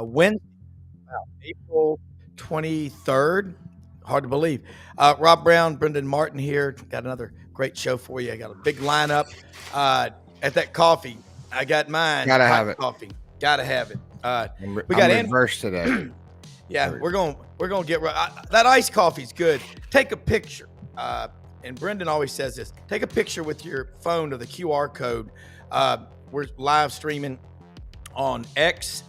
Wednesday, April 23rd. Hard to believe. Rob Brown, Brendan Martin here. Got another great show for you. I got a big lineup. At that coffee, I got mine. Gotta hot have it. Coffee. Gotta have it. We got reversed today. Yeah, we're gonna get that iced coffee's good. Take a picture. And Brendan always says this: take a picture with your phone of the QR code. We're live streaming on X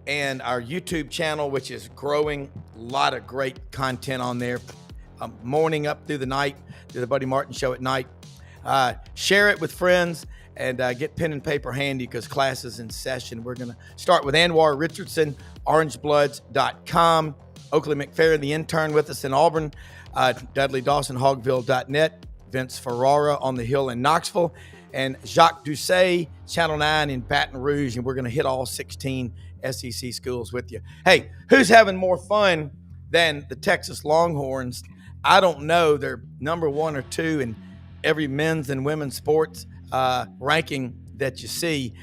and our YouTube channel, which is growing. A lot of great content on there. Morning up through the night, do the Buddy Martin Show at night. Share it with friends and get pen and paper handy because class is in session. We're going to start with Anwar Richardson, orangebloods.com. Oakley McFerrin, the intern with us in Auburn. Dudley Dawson, hogville.net. Vince Ferrara on the Hill in Knoxville. And Jacques Doucet, Channel 9 in Baton Rouge. And we're going to hit all 16 SEC schools with you. Hey, who's having more fun than the Texas Longhorns? I don't know. They're number 1 or 2 in every men's and women's sports ranking that you see.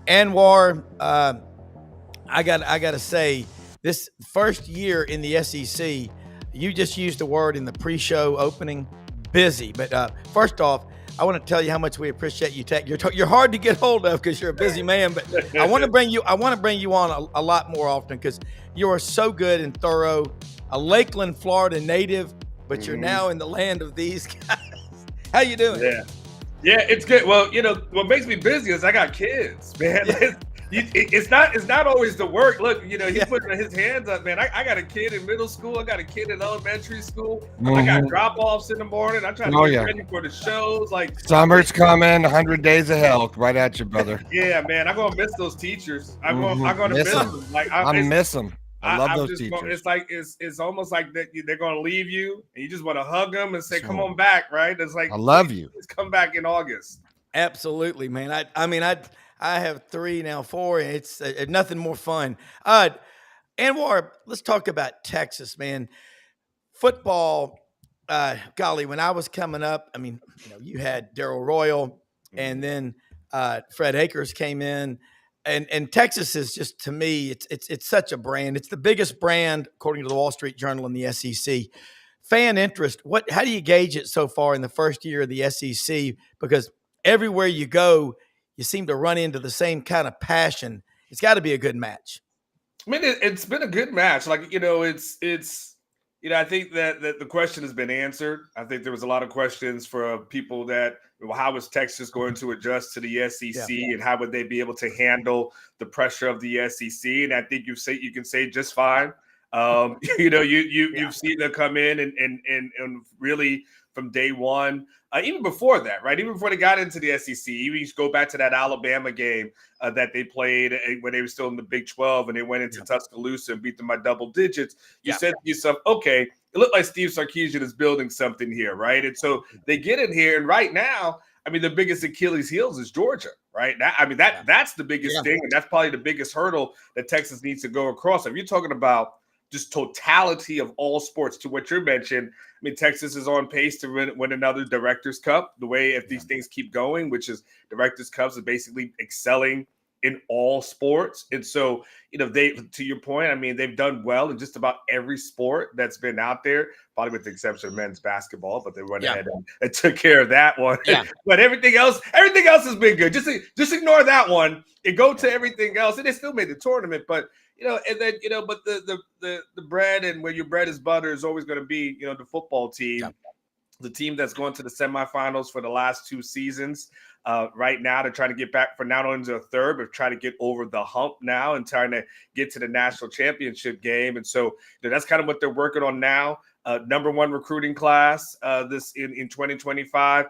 Anwar, I got to say, this first year in the SEC, you just used the word in the pre-show opening, busy. But first off, I want to tell you how much we appreciate you. You're hard to get hold of because you're a busy man, but I want to bring you on a lot more often because you are so good and thorough. A Lakeland, Florida native, but you're now in the land of these guys. How you doing? Yeah, it's good. Well, what makes me busy is I got kids, man. Yeah. It's not always the work. Look, he's putting his hands up, man. I got a kid in middle school. I got a kid in elementary school. I got drop-offs in the morning. I'm trying to get ready for the shows. Like summer's coming, 100 days of hell right at you, brother. Yeah, man. I'm gonna miss those teachers. I'm gonna miss them. Like I miss them. I love those teachers. It's like it's almost like that they're gonna leave you, and you just want to hug them and say, "Come on back," right? It's like I love you. Just come back in August. Absolutely, man. I have 3 now, 4, and it's nothing more fun. Anwar, let's talk about Texas, man. Football, golly, when I was coming up, you had Darryl Royal, and then Fred Akers came in, and Texas is just, to me, it's such a brand. It's the biggest brand, according to the Wall Street Journal, in the SEC. Fan interest, how do you gauge it so far in the first year of the SEC? Because everywhere you go, you seem to run into the same kind of passion. It's got to be a good match. I mean, it's been a good match. Like, I think that the question has been answered. I think there was a lot of questions for people that, how is Texas going to adjust to the SEC and how would they be able to handle the pressure of the SEC? And I think you can say just fine. You've seen them come in and really from day one, even before that, right? Even before they got into the SEC, even you go back to that Alabama game that they played when they were still in the Big 12 and they went into Tuscaloosa and beat them by double digits. You said to yourself, okay, it looked like Steve Sarkisian is building something here, right? And so they get in here, and right now, the biggest Achilles heels is Georgia, right? That's the biggest thing, and that's probably the biggest hurdle that Texas needs to go across. If you're talking about just totality of all sports, to what you mentioned, Texas is on pace to win another Directors Cup. The way if these things keep going, which is Directors Cups, is basically excelling in all sports. And so, they, to your point, they've done well in just about every sport that's been out there, probably with the exception of men's basketball, but they went ahead and took care of that one. Yeah. But everything else has been good. Just ignore that one and go to everything else. And they still made the tournament, but and then, but the bread and where your bread is butter is always going to be, the football team, the team that's going to the semifinals for the last 2 seasons. Right now, to try to get back for not only the third, but try to get over the hump now and trying to get to the national championship game. And so that's kind of what they're working on now. Number 1 recruiting class this in 2025.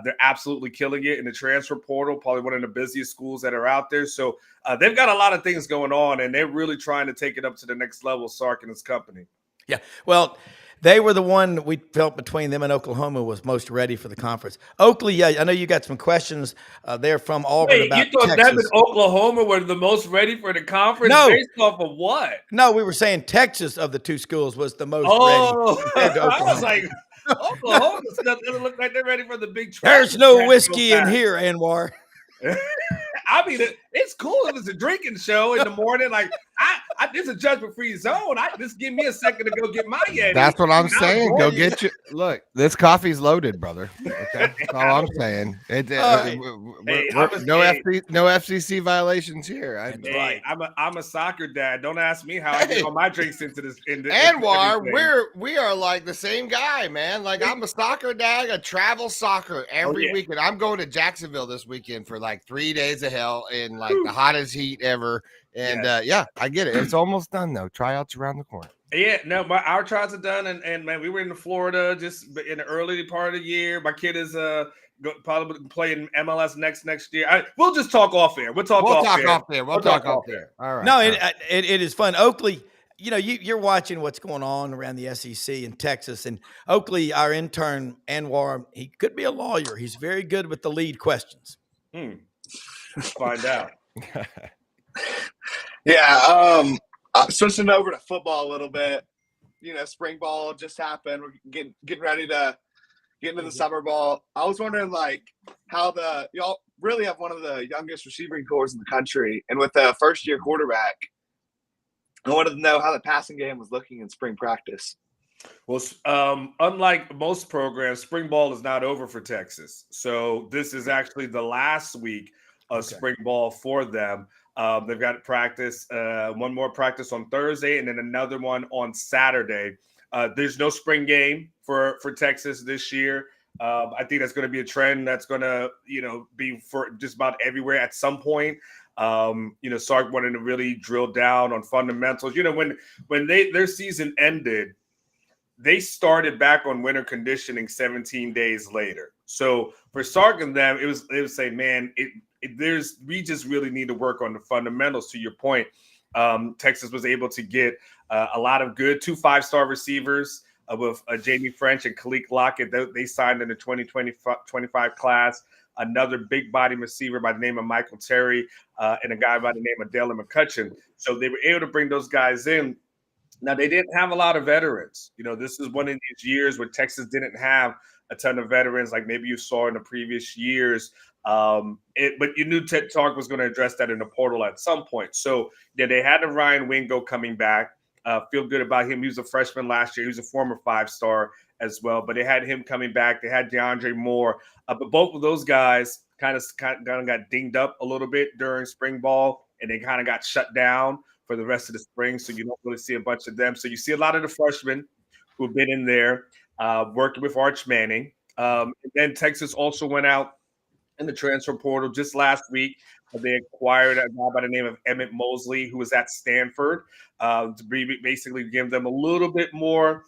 They're absolutely killing it in the transfer portal, probably one of the busiest schools that are out there. So they've got a lot of things going on, and they're really trying to take it up to the next level, Sark and his company. Yeah, well, they were the one we felt between them and Oklahoma was most ready for the conference. Oakley, I know you got some questions there from Auburn about you thought Texas. Them and Oklahoma were the most ready for the conference? No. Based off of what? No, we were saying Texas of the 2 schools was the most ready. I was like – Oklahoma doesn't look like they're ready for the big. There's no whiskey in here, Anwar. It's cool if it's a drinking show in the morning. Like There's a judgment-free zone. Just give me a second to go get my Yeti. That's what I'm saying. Go get you. Look, this coffee's loaded, brother. Okay, that's all I'm saying. No FCC violations here. Right. I'm a soccer dad. Don't ask me how I get all my drinks into this. Anwar, we are like the same guy, man. Like I'm a soccer dad. I travel soccer every weekend. I'm going to Jacksonville this weekend for like 3 days of hell in like the hottest heat ever. And I get it. It's almost done though. Tryouts around the corner. Yeah, no, our tryouts are done, and man, we were in Florida just in the early part of the year. My kid is probably playing MLS next year. We'll just talk off air. We'll talk off there. All right. No, it is fun. Oakley, you're watching what's going on around the SEC in Texas, and Oakley, our intern Anwar, he could be a lawyer. He's very good with the lead questions. Let's find out. Yeah, switching over to football a little bit. Spring ball just happened. We're getting ready to get into the summer ball. I was wondering, like, how y'all really have one of the youngest receiving corps in the country, and with a first-year quarterback, I wanted to know how the passing game was looking in spring practice. Well, unlike most programs, spring ball is not over for Texas. So this is actually the last week of spring ball for them. They've got practice, one more practice on Thursday, and then another one on Saturday. There's no spring game for Texas this year. I think that's going to be a trend that's going to, be for just about everywhere at some point. Sark wanted to really drill down on fundamentals. When their season ended, they started back on winter conditioning 17 days later. So for Sark and them, it was saying, man, we just really need to work on the fundamentals. To your point, Texas was able to get a lot of good 2 5-star receivers with Jamie French and Khalil Lockett. They signed in the 2025 class. Another big body receiver by the name of Michael Terry and a guy by the name of Dale McCutcheon. So they were able to bring those guys in. Now, they didn't have a lot of veterans. This is one of these years where Texas didn't have a ton of veterans like maybe you saw in the previous years. But you knew Ted Tark was going to address that in the portal at some point. So they had a Ryan Wingo coming back. Feel good about him. He was a freshman last year. He was a former 5-star as well. But they had him coming back. They had DeAndre Moore. But both of those guys kind of got dinged up a little bit during spring ball, and they kind of got shut down for the rest of the spring. So you don't really see a bunch of them. So you see a lot of the freshmen who've been in there working with Arch Manning. And then Texas also went out in the transfer portal just last week. They acquired a guy by the name of Emmett Mosley, who was at Stanford, to basically give them a little bit more.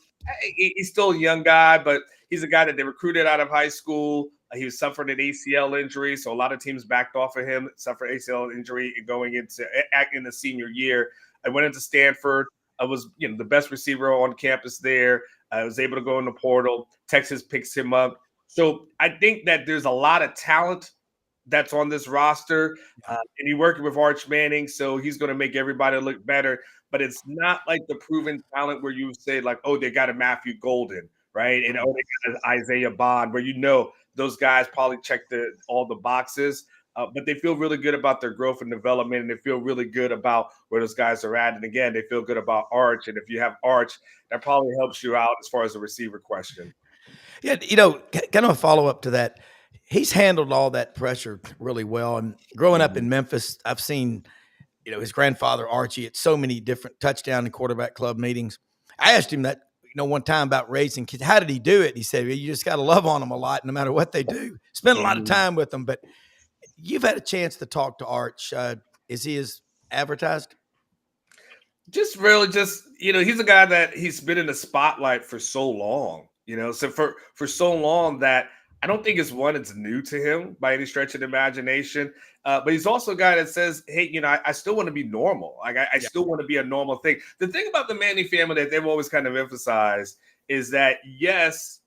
He's still a young guy, but he's a guy that they recruited out of high school. He was suffering an ACL injury, so a lot of teams backed off of him, suffered ACL injury going into in the senior year. I went into Stanford. I was the best receiver on campus there. I was able to go in the portal. Texas picks him up. So I think that there's a lot of talent that's on this roster, and he's working with Arch Manning, so he's going to make everybody look better. But it's not like the proven talent where you say like, oh, they got a Matthew Golden, right? And oh, they got an Isaiah Bond, where those guys probably check all the boxes. But they feel really good about their growth and development, and they feel really good about where those guys are at. And again, they feel good about Arch. And if you have Arch, that probably helps you out as far as the receiver question. Yeah, kind of a follow-up to that. He's handled all that pressure really well. And growing up in Memphis, I've seen, his grandfather, Archie, at so many different touchdown and quarterback club meetings. I asked him that, one time about raising kids. How did he do it? He said, you just got to love on them a lot, no matter what they do. Spend a lot of time with them. But you've had a chance to talk to Arch. Is he as advertised? He's a guy that he's been in the spotlight for so long, so for so long that I don't think it's new to him by any stretch of the imagination. But he's also a guy that says, hey, I still want to be normal. Like I still want to be a normal thing. The thing about the Manning family that they've always kind of emphasized is that, yes,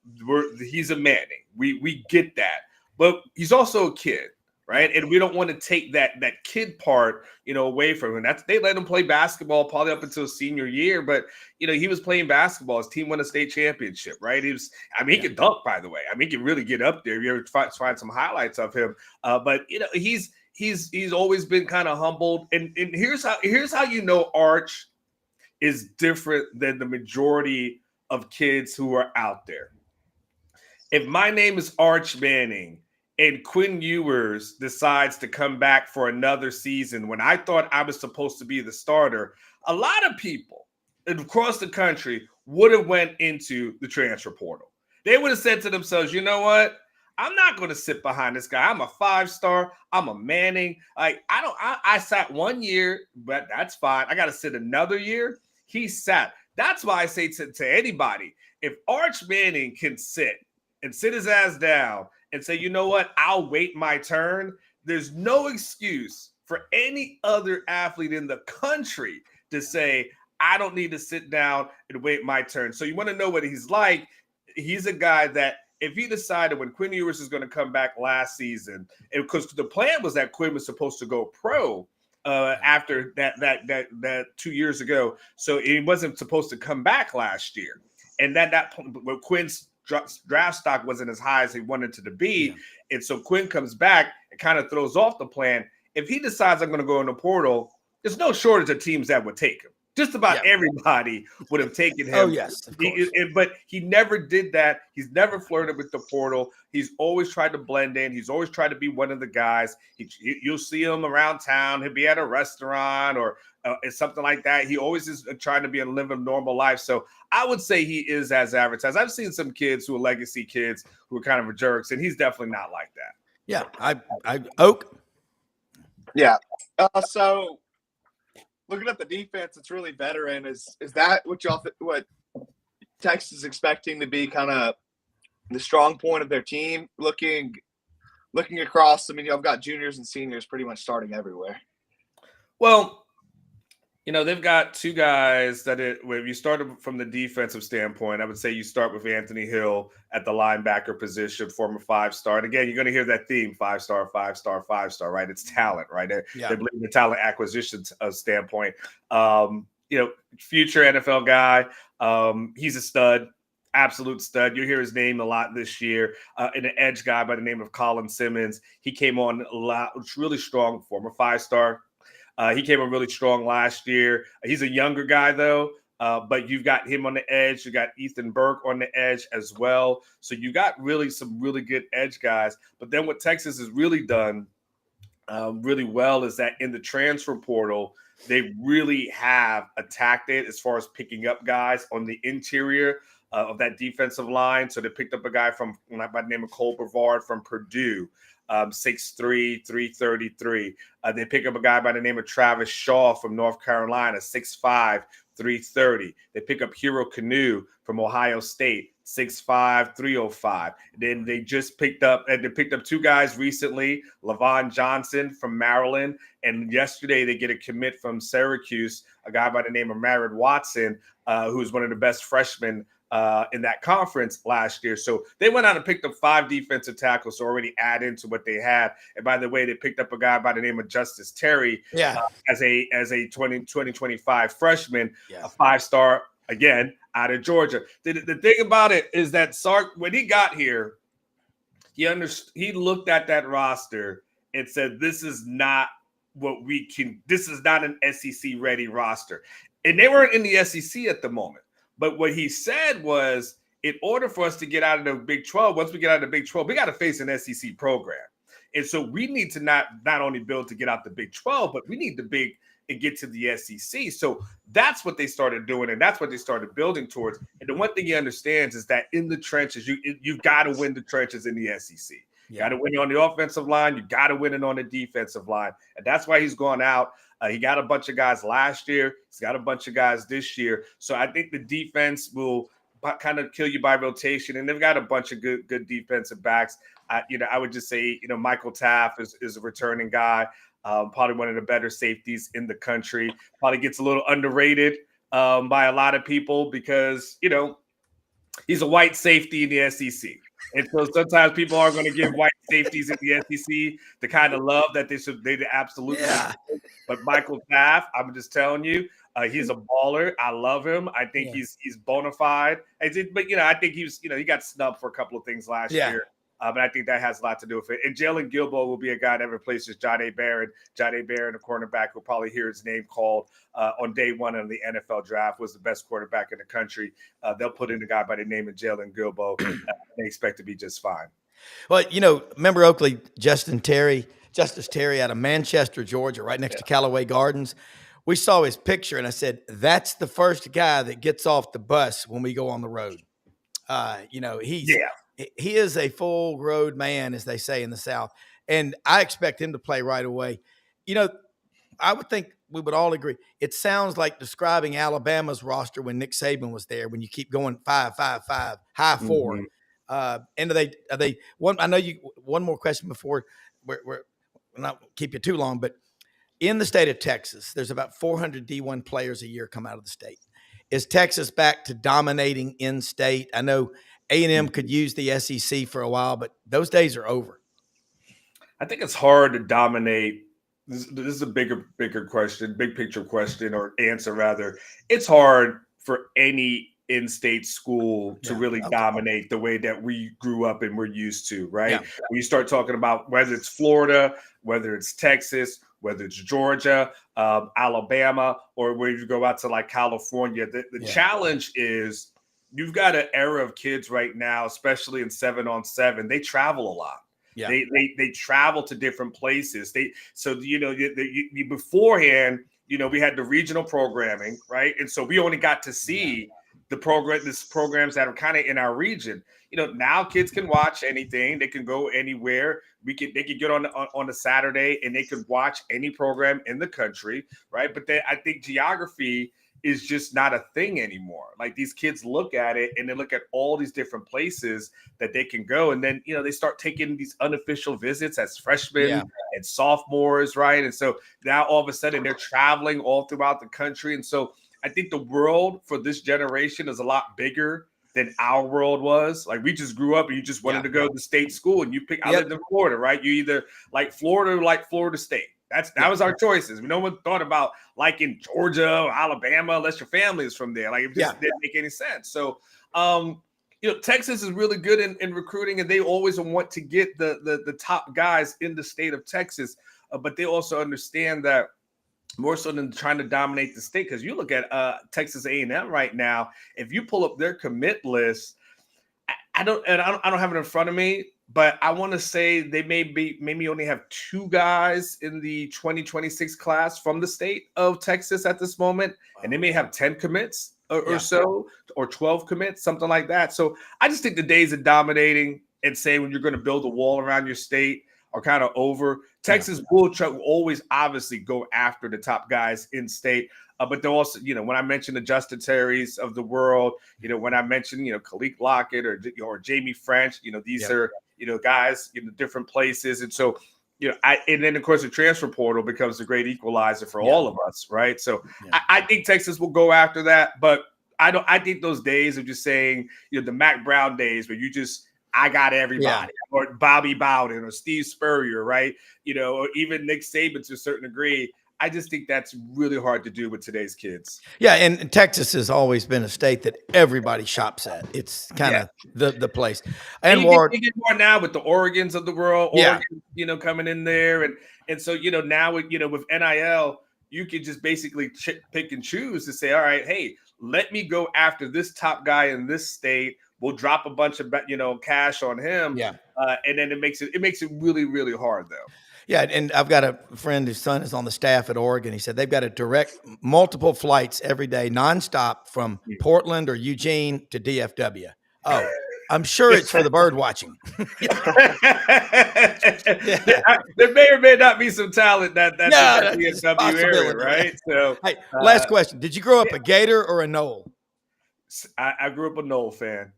he's a Manning. We get that. But he's also a kid, right? And we don't want to take that kid part, away from him. They let him play basketball probably up until senior year, but he was playing basketball. His team won a state championship, right? He could dunk, by the way. He can really get up there. If you ever find some highlights of him, but he's always been kind of humbled. And here's how Arch is different than the majority of kids who are out there. If my name is Arch Manning and Quinn Ewers decides to come back for another season when I thought I was supposed to be the starter, a lot of people across the country would have went into the transfer portal. They would have said to themselves, you know what? I'm not going to sit behind this guy. I'm a 5-star. I'm a Manning. I sat 1 year, but that's fine. I got to sit another year. He sat. That's why I say to anybody, if Arch Manning can sit his ass down and say, you know what? I'll wait my turn. There's no excuse for any other athlete in the country to say, I don't need to sit down and wait my turn. So you want to know what he's like. He's a guy that if he decided when Quinn Ewers is going to come back last season, because the plan was that Quinn was supposed to go pro after that 2 years ago. So he wasn't supposed to come back last year. And that when Quinn's draft stock wasn't as high as he wanted it to be. Yeah. And so Quinn comes back and kind of throws off the plan. If he decides I'm going to go in the portal, there's no shortage of teams that would take him. Just about everybody would have taken him. Oh, yes. Of course. But he never did that. He's never flirted with the portal. He's always tried to blend in. He's always tried to be one of the guys. You'll see him around town. He'll be at a restaurant or something like that. He always is trying to be a live a normal life. So I would say he is as advertised. I've seen some kids who are legacy kids who are kind of jerks, and he's definitely not like that. Yeah. I Oak. Yeah. So looking at the defense, it's really veteran. Is that what Texas is expecting to be kind of the strong point of their team? Looking across, I mean, you've got juniors and seniors pretty much starting everywhere. Well, they've got two guys that if you start from the defensive standpoint, I would say you start with Anthony Hill at the linebacker position, former 5-star. And again, you're going to hear that theme, 5-star, 5-star, 5-star, right? It's talent, right? They believe in the talent acquisition standpoint. Future NFL guy. He's a stud, absolute stud. You'll hear his name a lot this year. And an edge guy by the name of Colin Simmons. He came on a lot, really strong, former 5-star. He came in really strong last year. He's a younger guy, though, but you've got him on the edge. You got Ethan Burke on the edge as well. So you got really some really good edge guys. But then what Texas has really done really well is that in the transfer portal, they really have attacked it as far as picking up guys on the interior of that defensive line. So they picked up a guy by the name of Cole Brevard from Purdue. 6'3", 333. They pick up a guy by the name of Travis Shaw from North Carolina, 6'5", 330. They pick up Hero Canoe from Ohio State, 6'5", 305. Then they just picked up two guys recently, Lavon Johnson from Maryland, and yesterday they get a commit from Syracuse, a guy by the name of Merritt Watson, who's one of the best freshmen in that conference last year. So they went out and picked up 5 defensive tackles to already add into what they had. And by the way, they picked up a guy by the name of Justice Terry as a 2025 freshman, a 5-star, again, out of Georgia. The thing about it is that Sark, when he got here, he looked at that roster and said, this is not an SEC ready roster. And they weren't in the SEC at the moment. But what he said was, in order for us to get out of the Big 12, once we get out of the Big 12, we got to face an SEC program. And so we need to not only build to get out the Big 12, but we need to get to the SEC. So that's what they started doing, and that's what they started building towards. And the one thing he understands is that in the trenches, you've got to win the trenches in the SEC. You got to win it on the offensive line. You got to win it on the defensive line. And that's why he's gone out. He got a bunch of guys last year. He's got a bunch of guys this year. So I think the defense will kind of kill you by rotation. And they've got a bunch of good defensive backs. I would just say, Michael Taft is a returning guy, probably one of the better safeties in the country. Probably gets a little underrated by a lot of people because, he's a white safety in the SEC. And so sometimes people are going to give white safeties in the SEC the kind of love that they absolutely. Yeah. But Michael Taft, I'm just telling you, he's a baller. I love him. I think he's bona fide. But I think he got snubbed for a couple of things last year. But I think that has a lot to do with it. And Jalen Gilbo will be a guy that replaces John A. Barron. John A. Barron, the cornerback, will probably hear his name called on day one of the NFL draft, was the best quarterback in the country. They'll put in a guy by the name of Jalen Gilbo. They expect to be just fine. Well, remember Oakley, Justice Terry out of Manchester, Georgia, right next to Callaway Gardens. We saw his picture, and I said, that's the first guy that gets off the bus when we go on the road. He is a full road man, as they say in the South, and I expect him to play right away. I would think we would all agree. It sounds like describing Alabama's roster when Nick Saban was there, when you keep going 5-5-5, high 4. And are they one? I know you. One more question before we're not keep you too long, but in the state of Texas, there's about 400 D1 players a year come out of the state. Is Texas back to dominating in state? I know A&M could use the SEC for a while, but those days are over. I think it's hard to dominate. This is a bigger question, big picture question or answer rather. It's hard for any in-state school to really dominate the way that we grew up and we're used to, right? Yeah. When you start talking about whether it's Florida, whether it's Texas, whether it's Georgia, Alabama, or where you go out to like California, the challenge is you've got an era of kids right now, especially in 7-on-7, they travel a lot. Yeah. They travel to different places. Beforehand, we had the regional programming, right? And so we only got to see the programs that are kind of in our region. Now kids can watch anything. They can go anywhere. They can get on a Saturday and they can watch any program in the country, right? But I think geography is just not a thing anymore. Like these kids look at it and they look at all these different places that they can go. And then, they start taking these unofficial visits as freshmen and sophomores, right? And so now all of a sudden they're traveling all throughout the country. And so I think the world for this generation is a lot bigger than our world was. Like we just grew up and you just wanted to go to state school and you pick, I lived in Florida, right? You either like Florida or like Florida State. That was our choices. No one thought about liking Georgia or Alabama unless your family is from there. Like it just didn't make any sense. So, Texas is really good in recruiting, and they always want to get the top guys in the state of Texas. But they also understand that more so than trying to dominate the state, because you look at Texas A&M right now. If you pull up their commit list, I don't have it in front of me. But I want to say they maybe only have 2 guys in the 2026 class from the state of Texas at this moment. And they may have 10 commits or so, or 12 commits, something like that. So I just think the days of dominating and saying when you're going to build a wall around your state are kind of over. Texas will always obviously go after the top guys in state. But they'll also, when I mention the Justin Terrys of the world, when I mention, Khalid Lockett or Jamie French, these are, guys in different places. And so, and then of course the transfer portal becomes a great equalizer for all of us. Right. So I think Texas will go after that, but I think those days of just saying, the Mac Brown days where I got everybody, or Bobby Bowden or Steve Spurrier, right? Or even Nick Saban to a certain degree. I just think that's really hard to do with today's kids. Yeah, and Texas has always been a state that everybody shops at. It's kind of the place. And you get more now with the Oregons of the world, Oregon, coming in there. And so, now with NIL, you can just basically pick and choose to say, all right, hey, let me go after this top guy in this state. We'll drop a bunch of, cash on him. Yeah. And then it makes it really, really hard though. Yeah, and I've got a friend whose son is on the staff at Oregon. He said they've got to direct multiple flights every day, nonstop from Portland or Eugene to DFW. Oh, I'm sure it's for the bird watching. There may or may not be some talent that's in the DFW area, right? So, hey, last question: did you grow up a Gator or a Knoll? I grew up a Knoll fan.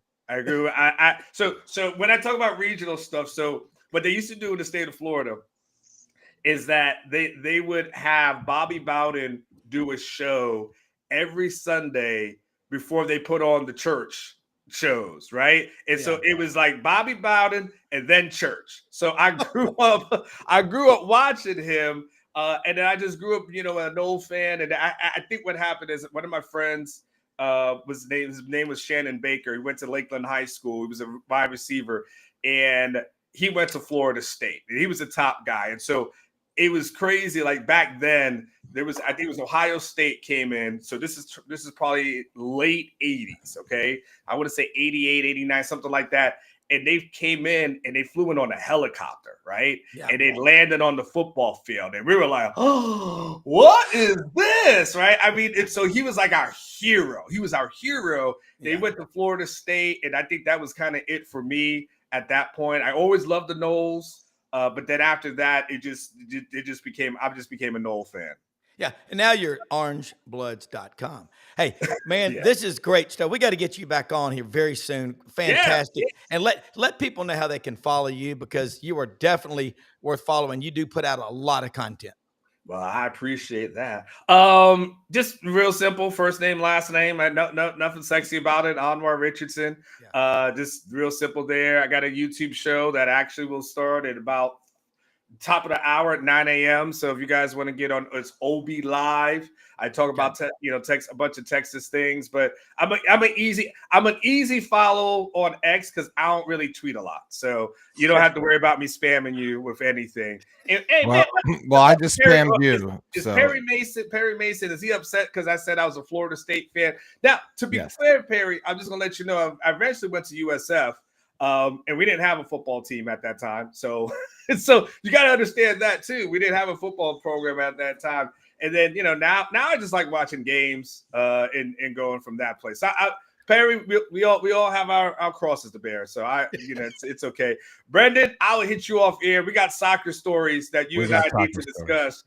So when I talk about regional stuff, so what they used to do in the state of Florida is that they would have Bobby Bowden do a show every Sunday before they put on the church shows, right? And so it was like Bobby Bowden and then church. So I grew up watching him, and then I just grew up, an old fan. And I think what happened is one of my friends, his name was Shannon Baker. He went to Lakeland High School. He was a wide receiver, and he went to Florida State. He was a top guy. And so it was crazy. Like back then, I think it was Ohio State came in. So this is probably late 80s, okay? I want to say 88, 89, something like that. And they came in and they flew in on a helicopter, right? Yeah. And they landed on the football field. And we were like, oh, what is this, right? I mean, so he was like our hero. He was our hero. They went to Florida State, and I think that was kind of it for me at that point. I always loved the Noles, but then after that, I just became a Nole fan. Yeah, and now you're orangebloods.com. Hey, man, This is great stuff. We got to get you back on here very soon. Fantastic. Yeah. And let people know how they can follow you, because you are definitely worth following. You do put out a lot of content. Well, I appreciate that. Just real simple, first name, last name. Nothing sexy about it. Anwar Richardson. Yeah. Just real simple there. I got a YouTube show that actually will start at about top of the hour at 9 a.m. So if you guys want to get on, it's OB Live. I talk about a bunch of Texas things, but I'm an easy follow on X because I don't really tweet a lot, so you don't have to worry about me spamming you with anything. And I just spammed you. Is Perry Mason? Is he upset because I said I was a Florida State fan? Now, to be fair, Perry, I'm just gonna let you know I eventually went to USF. And we didn't have a football team at that time. So you got to understand that too. We didn't have a football program at that time. And then, now I just like watching games and going from that place. Perry, we all have our crosses to bear. So it's okay. Brendan, I'll hit you off air. We got soccer stories that you and I need to discuss.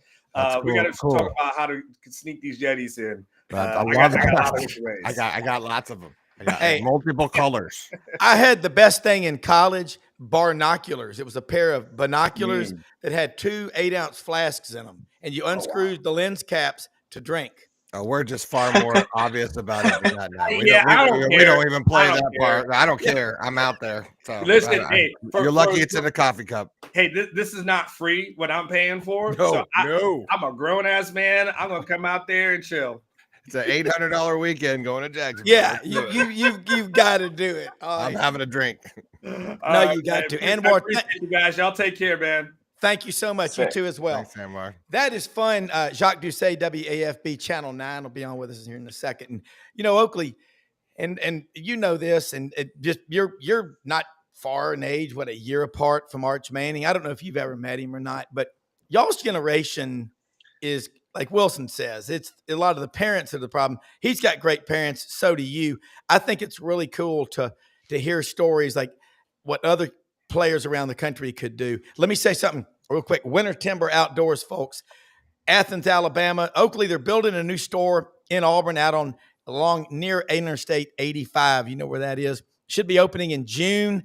We got to talk about how to sneak these Yetis in. I got lots of them. I got multiple colors. I had the best thing in college, barnoculars. It was a pair of binoculars that had 2 8-ounce flasks in them, and you unscrewed the lens caps to drink. Oh, we're just far more obvious about it than that now. We don't even play that part. I don't care. I'm out there. So listen, you're lucky it's in a coffee cup. Hey, this is not free what I'm paying for. No. I'm a grown ass man. I'm gonna come out there and chill. It's an $800 weekend going to Jacksonville. Yeah, you've got to do it. I'm having a drink. No, you got to. Anwar, you guys, y'all take care, man. Thank you so much. You too as well. Thanks, Anwar. That is fun. Jacques Doucet, WAFB Channel 9 will be on with us here in a second. And Oakley, and you know this, and you're not far in age, a year apart from Arch Manning. I don't know if you've ever met him or not, but y'all's generation is, like Wilson says, it's a lot of the parents are the problem. He's got great parents. So do you. I think it's really cool to hear stories like what other players around the country could do. Let me say something real quick. Winter Timber Outdoors, folks. Athens, Alabama. Oakley, they're building a new store in Auburn out along near Interstate 85. You know where that is. Should be opening in June.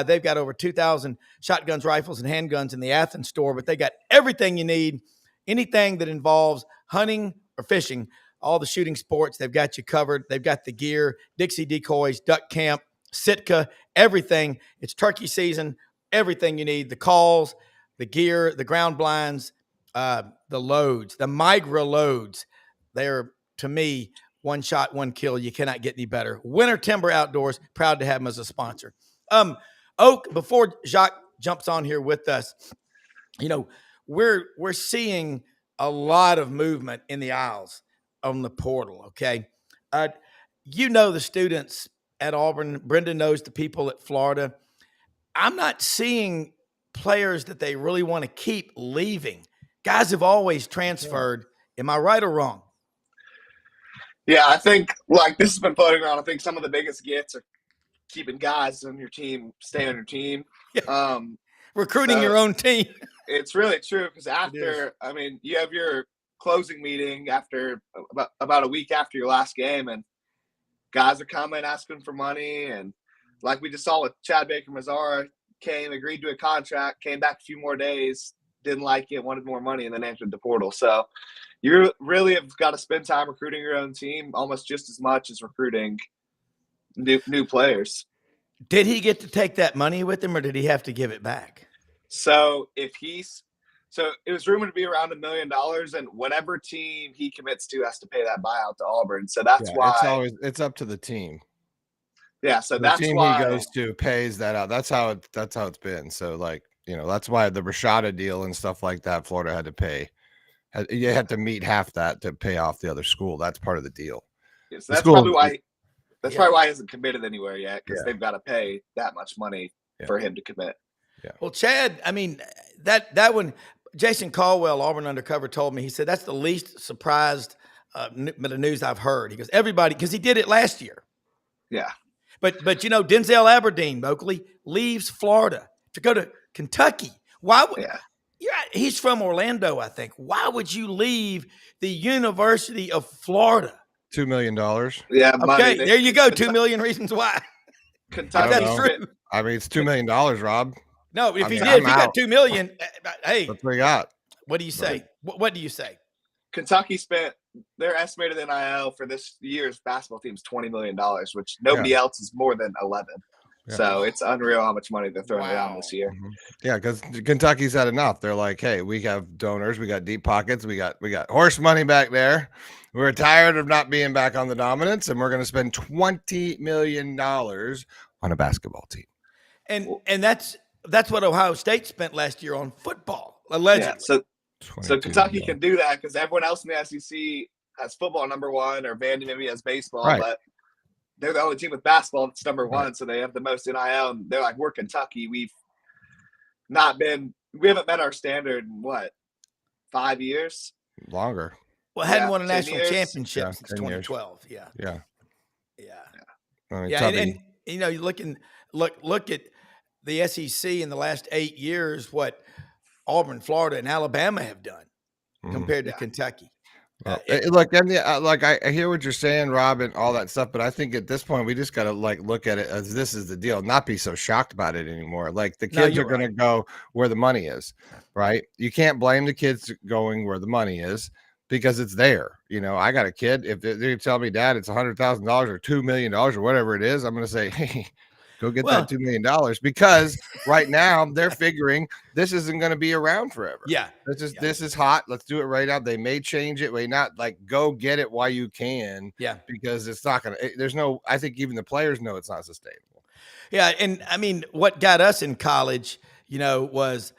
They've got over 2,000 shotguns, rifles, and handguns in the Athens store, but they got everything you need. Anything that involves hunting or fishing, all the shooting sports, they've got you covered. They've got the gear, Dixie decoys, duck camp, Sitka, everything. It's turkey season, everything you need, the calls, the gear, the ground blinds, the loads, the Migra loads. They're, to me, one shot, one kill. You cannot get any better. Winter Timber Outdoors, proud to have them as a sponsor. Oak, before Jacques jumps on here with us, we're seeing a lot of movement in the aisles on the portal, okay? The students at Auburn. Brendan knows the people at Florida. I'm not seeing players that they really want to keep leaving. Guys have always transferred. Am I right or wrong? Yeah, I think, this has been floating around. I think some of the biggest gets are keeping guys on your team, stay on your team. Yeah. Recruiting your own team. It's really true because you have your closing meeting after about a week after your last game, and guys are coming asking for money. And like we just saw with Chad Baker-Mazara, came, agreed to a contract, came back a few more days, didn't like it, wanted more money, and then entered the portal. So you really have got to spend time recruiting your own team almost just as much as recruiting new players. Did he get to take that money with him, or did he have to give it back? So it was rumored to be around $1 million, and whatever team he commits to has to pay that buyout to Auburn. So that's why it's up to the team. Yeah, so the that's team why he goes to pays that out. That's how it's been. So like, that's why the Rashada deal and stuff like that, Florida had to pay. You had to meet half that to pay off the other school. That's part of the deal. Yeah, so that's probably why he hasn't committed anywhere yet, because they've got to pay that much money for him to commit. Yeah. Well, Chad, I mean, that one, Jason Caldwell, Auburn Undercover, told me, he said that's the least surprised bit of news I've heard. He goes, everybody, because he did it last year. Yeah. But Denzel Aberdeen, Oakley, leaves Florida to go to Kentucky. Why would he's from Orlando, I think. Why would you leave the University of Florida? $2 million. Yeah. Okay, there you go. 2 million reasons why. Kentucky. That's true. I mean, it's $2 million, Rob. No, if he got 2 million, hey, that's what he got. What do you say? Right. What do you say? Kentucky spent their estimated NIL for this year's basketball team is $20 million, which nobody else is more than 11. Yeah. So it's unreal how much money they're throwing around this year. Mm-hmm. Yeah, because Kentucky's had enough. They're like, hey, we have donors, we got deep pockets, we got horse money back there. We're tired of not being back on the dominance, and we're going to spend $20 million on a basketball team. And that's what Ohio State spent last year on football, allegedly. Yeah, so Kentucky can do that because everyone else in the SEC has football number one, or Vandy maybe has baseball, but they're the only team with basketball that's number one, so they have the most NIL. And they're like, we're Kentucky. We haven't met our standard in 5 years? Longer. Well, hadn't won a national championship since 2012. Yeah. I mean, you look at the SEC in the last 8 years, what Auburn, Florida, and Alabama have done compared to Kentucky. Look, I hear what you're saying, Rob, and all that stuff, but I think at this point we just got to look at it as this is the deal, not be so shocked about it anymore. Like the kids are going to go where the money is, right? You can't blame the kids going where the money is because it's there. I got a kid. If they tell me, Dad, it's $100,000 or $2 million or whatever it is, I'm going to say, hey, go get that $2 million, because right now they're figuring this isn't going to be around forever. Yeah. This is hot. Let's do it right now. They may change it. May not, go get it while you can. Yeah. Because it's not going to, I think even the players know it's not sustainable. Yeah. And I mean, what got us in college, was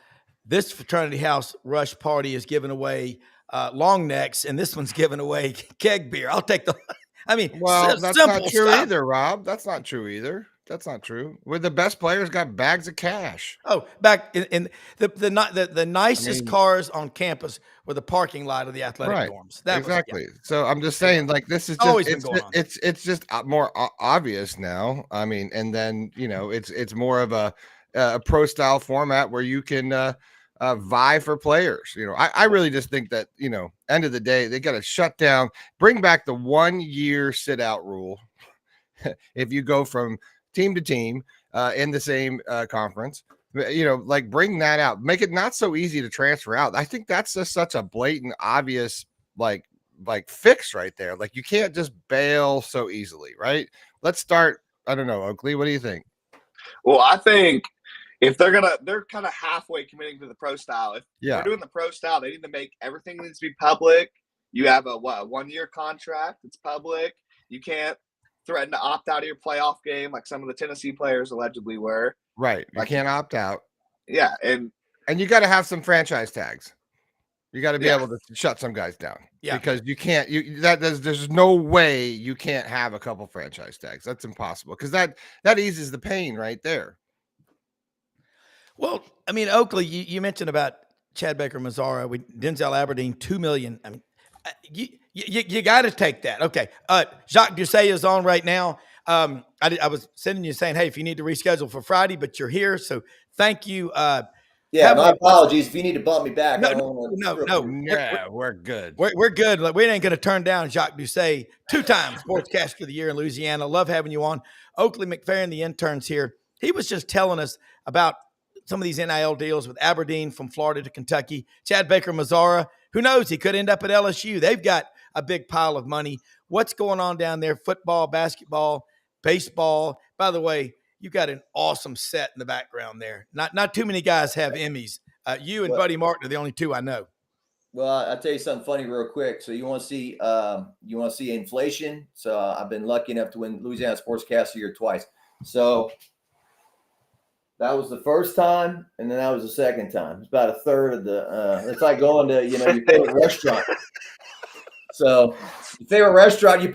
this fraternity house rush party is giving away long necks, and this one's giving away keg beer. I'll take the, that's not true either, Rob. That's not true either. That's not true. Where the best players got bags of cash. Oh, back in the nicest cars on campus were the parking lot of the athletic dorms. Exactly. So I'm just saying, this is always been going on. It's just more obvious now. I mean, and then it's more of a pro style format where you can vie for players. I really just think that end of the day they got to shut down, bring back the 1 year sit out rule. If you go from team to team in the same conference, bring that out, make it not so easy to transfer out. I think that's just such a blatant, obvious, fix right there. You can't just bail so easily, right? Let's start. I don't know, Oakley, what do you think? Well, I think if they're kind of halfway committing to the pro style. If they're doing the pro style, they need to make everything needs to be public. You have a 1 year contract. It's public. You can't threaten to opt out of your playoff game like some of the Tennessee players allegedly were. Right. You can't opt out. Yeah. And you got to have some franchise tags. You got to be able to shut some guys down. Yeah. Because you can't, there's no way you can't have a couple franchise tags. That's impossible. Because that eases the pain right there. Well, I mean, Oakley, you mentioned about Chad Baker Mazzara with Denzel Aberdeen, $2 million. I mean, you got to take that. Okay. Jacques Doucet is on right now. I was sending you saying, hey, if you need to reschedule for Friday, but you're here. So thank you. My apologies. If you need to bump me back. No. We're good. We're good. We ain't going to turn down Jacques Doucet, 2-time Sportscaster of the Year in Louisiana. Love having you on. Oakley McFerrin, the intern's here. He was just telling us about some of these NIL deals with Aberdeen from Florida to Kentucky. Chad Baker Mazzara, who knows? He could end up at LSU. They've got a big pile of money. What's going on down there? Football, basketball, baseball. By the way, you got an awesome set in the background there. Not too many guys have Emmys. You and Buddy Martin are the only two I know. Well, I'll tell you something funny real quick. So you want to see inflation? So I've been lucky enough to win Louisiana Sportscaster of the Year twice. So that was the first time, and then that was the second time. It's about a third of the. It's like going to your favorite restaurant. So your favorite restaurant, you're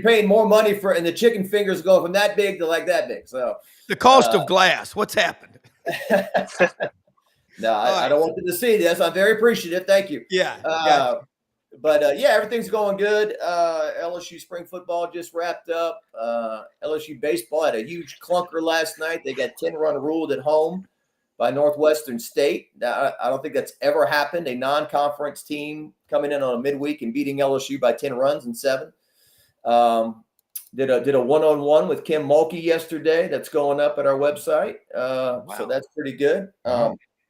paying more money for, and the chicken fingers go from that big to like that big. So the cost of glass. What's happened? No, I don't want them to see this. I'm very appreciative. Thank you. Yeah. But everything's going good. LSU spring football just wrapped up. LSU baseball had a huge clunker last night. They got 10-run ruled at home by Northwestern State. Now, I don't think that's ever happened. A non-conference team coming in on a midweek and beating LSU by 10 runs in 7. Did a one-on-one with Kim Mulkey yesterday. That's going up at our website. Wow. So that's pretty good.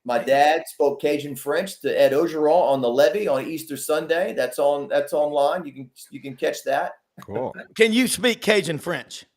My dad spoke Cajun French to Ed Ogeron on the levee on Easter Sunday. That's online. You can catch that. Cool. Can you speak Cajun French?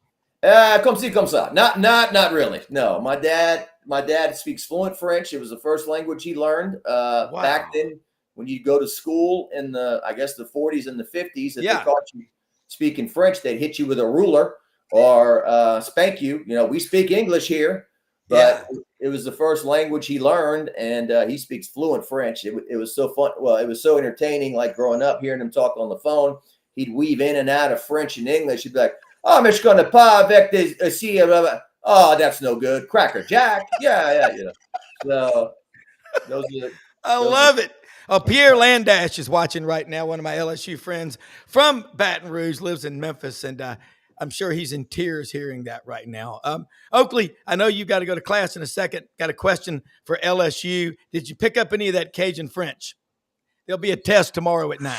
Comme ci, comme ça. Not really. No, my dad speaks fluent French. It was the first language he learned. Back then, when you go to school in the 40s and the 50s, if they taught you speaking French, they'd hit you with a ruler or spank you. We speak English here. But it was the first language he learned, and he speaks fluent French. It was so fun. Well, it was so entertaining, like growing up, hearing him talk on the phone. He'd weave in and out of French and English. He'd be like, "Oh, mais je connais pas avec des ici." Oh, that's no good. Cracker Jack. Yeah. So I love it. Pierre Landash is watching right now. One of my LSU friends from Baton Rouge, lives in Memphis, and I'm sure he's in tears hearing that right now. Oakley, I know you got to go to class in a second. Got a question for LSU. Did you pick up any of that Cajun French? There'll be a test tomorrow at 9.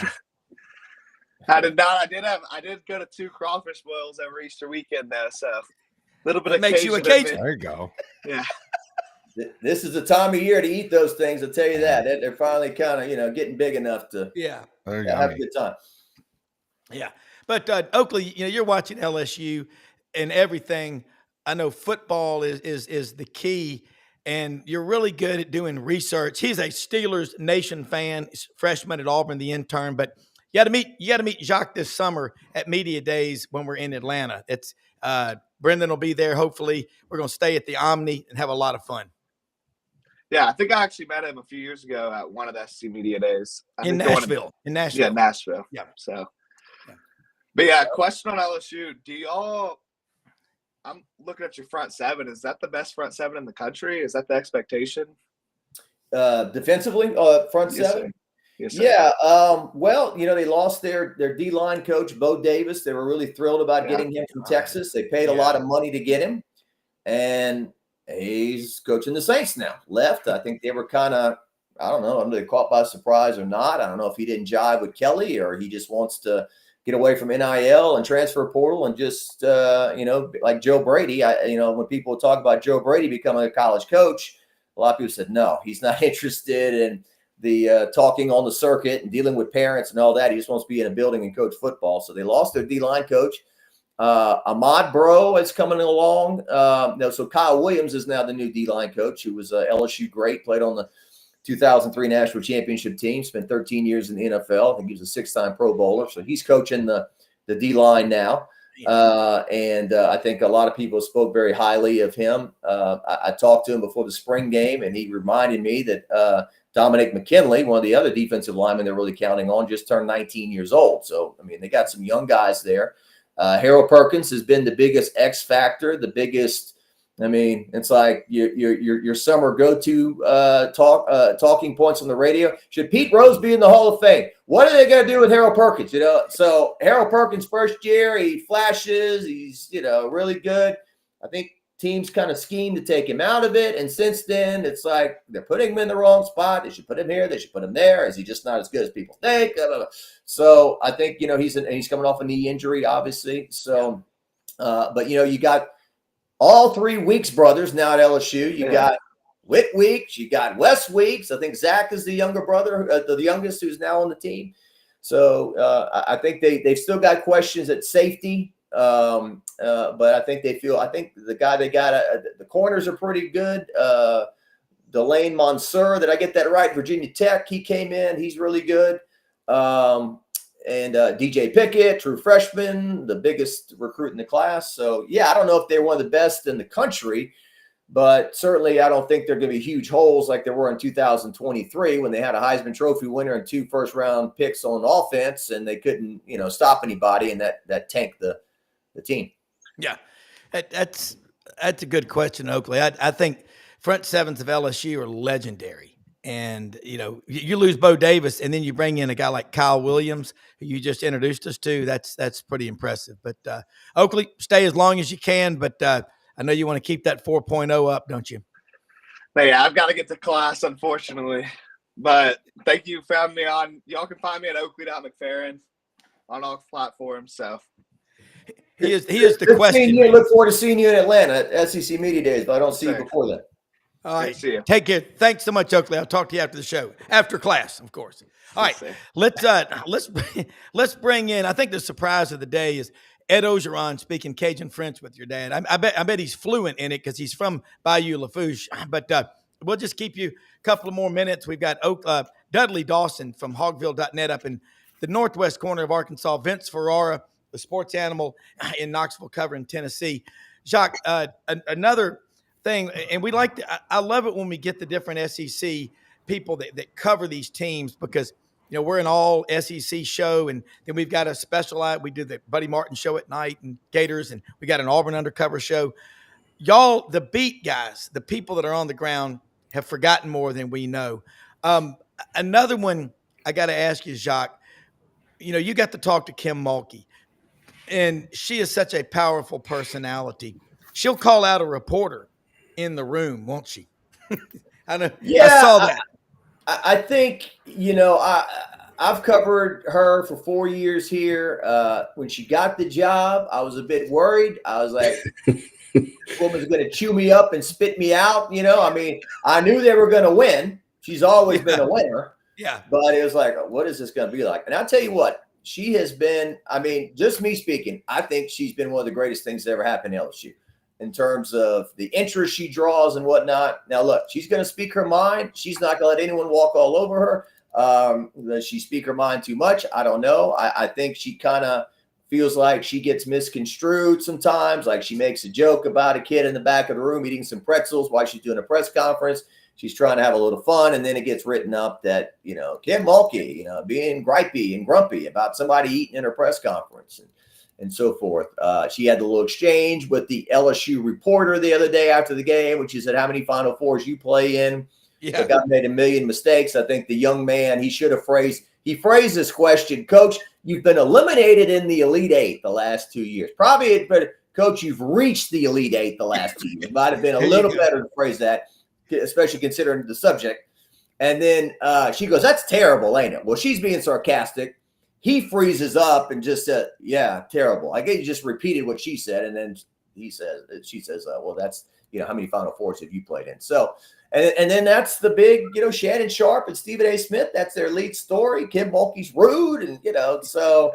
I did not. I did go to 2 crawfish boils over Easter weekend though, so a little bit it of makes Cajun you a Cajun. There you go. Yeah. This is the time of year to eat those things. I'll tell you that. They're finally kind of getting big enough to have a good time. Yeah. But Oakley, you're watching LSU and everything. I know football is the key, and you're really good at doing research. He's a Steelers Nation fan, freshman at Auburn, the intern. But you got to meet Jacques this summer at Media Days when we're in Atlanta. It's Brendan will be there. Hopefully, we're going to stay at the Omni and have a lot of fun. Yeah, I think I actually met him a few years ago at one of the SC Media Days in Nashville. Yeah, Nashville. Yeah. So. But question on LSU. I'm looking at your front 7. Is that the best front 7 in the country? Is that the expectation? Defensively, front 7? Yes, sir. Yeah. Well, they lost their D-line coach, Bo Davis. They were really thrilled about getting him from Texas. They paid a lot of money to get him. And he's coaching the Saints now. Left. I think they were kind of, I don't know, they caught by surprise or not. I don't know if he didn't jive with Kelly or he just wants to get away from NIL and transfer portal and just, like Joe Brady. When people talk about Joe Brady becoming a college coach, a lot of people said, no, he's not interested in the talking on the circuit and dealing with parents and all that. He just wants to be in a building and coach football. So they lost their D-line coach. Ahmad Bro is coming along. So Kyle Williams is now the new D-line coach, who was a LSU great, played on the 2003 National Championship team, spent 13 years in the NFL. I think he was a 6-time Pro Bowler. So he's coaching the D-line now. And I think a lot of people spoke very highly of him. I talked to him before the spring game, and he reminded me that Dominic McKinley, one of the other defensive linemen they're really counting on, just turned 19 years old. So, they got some young guys there. Harold Perkins has been the biggest X factor, the biggest. It's like your summer go-to talking points on the radio. Should Pete Rose be in the Hall of Fame? What are they going to do with Harold Perkins? So Harold Perkins' first year, he flashes. He's really good. I think teams kind of scheme to take him out of it, and since then, it's like they're putting him in the wrong spot. They should put him here. They should put him there. Is he just not as good as people think? So I think he's coming off a knee injury, obviously. So, but you got all 3 Weeks brothers now at LSU. You got Whit Weeks, you got Wes Weeks. I think Zach is the younger brother, the youngest who's now on the team. So I think they've still got questions at safety. But I think the guy they got, the corners are pretty good. Delane Monsieur. Did I get that right? Virginia Tech. He came in. He's really good. And DJ Pickett, true freshman, the biggest recruit in the class. So, yeah, I don't know if they're one of the best in the country, but certainly I don't think they're going to be huge holes like there were in 2023 when they had a Heisman Trophy winner and 2 first-round picks on offense, and they couldn't, stop anybody, and that tanked the team. Yeah, that's a good question, Oakley. I think front sevens of LSU are legendary. And, you lose Bo Davis and then you bring in a guy like Kyle Williams, who you just introduced us to. That's pretty impressive. But Oakley, stay as long as you can. But I know you want to keep that 4.0 up, don't you? Yeah, I've got to get to class, unfortunately. But thank you for having me on. Y'all can find me at Oakley.McFerrin on all platforms. So he is the question. Look forward to seeing you in Atlanta at SEC Media Days, but I don't see you before then. All right. Take care. Thanks so much, Oakley. I'll talk to you after the show, after class, of course. All right. Let's bring in. I think the surprise of the day is Ed Ogeron speaking Cajun French with your dad. I bet he's fluent in it because he's from Bayou Lafourche. But we'll just keep you a couple of more minutes. We've got Dudley Dawson from Hogville.net up in the northwest corner of Arkansas. Vince Ferrara, the sports animal in Knoxville, covering Tennessee. Jacques, another thing, and I love it when we get the different SEC people that cover these teams, because we're an all SEC show, and then we've got a special we do the Buddy Martin show at night and Gators, and we got an Auburn undercover show. Y'all, the beat guys, the people that are on the ground, have forgotten more than we know. Another one I got to ask you, Jacques, you got to talk to Kim Mulkey, and she is such a powerful personality. She'll call out a reporter in the room, won't she? I know. Yeah, I saw that. I think, I've covered her for 4 years here. When she got the job, I was a bit worried. I was like, this woman's going to chew me up and spit me out. I knew they were going to win. She's always been a winner. Yeah. But it was like, what is this going to be like? And I'll tell you what, she has been, just me speaking, I think she's been one of the greatest things that ever happened to LSU in terms of the interest she draws and whatnot. Now, look, she's going to speak her mind. She's not going to let anyone walk all over her. Does she speak her mind too much? I don't know. I think she kind of feels like she gets misconstrued sometimes. Like she makes a joke about a kid in the back of the room eating some pretzels while she's doing a press conference. She's trying to have a little fun, and then it gets written up that, Kim Mulkey, being gripey and grumpy about somebody eating in her press conference and so forth. She had the little exchange with the LSU reporter the other day after the game, which she said, how many Final Fours you play in? Yeah. The guy made a million mistakes. I think the young man, he phrased this question, Coach, you've been eliminated in the Elite Eight the last 2 years. Probably, but Coach, you've reached the Elite Eight the last 2 years. Might have been a little better to phrase that, especially considering the subject. And then she goes, that's terrible, ain't it? Well, she's being sarcastic. He freezes up and just said, yeah, terrible. I guess you just repeated what she said. And then she says, well, that's, how many Final Fours have you played in? So, and then that's the big, Shannon Sharp and Stephen A. Smith. That's their lead story. Kim Mulkey's rude. And, so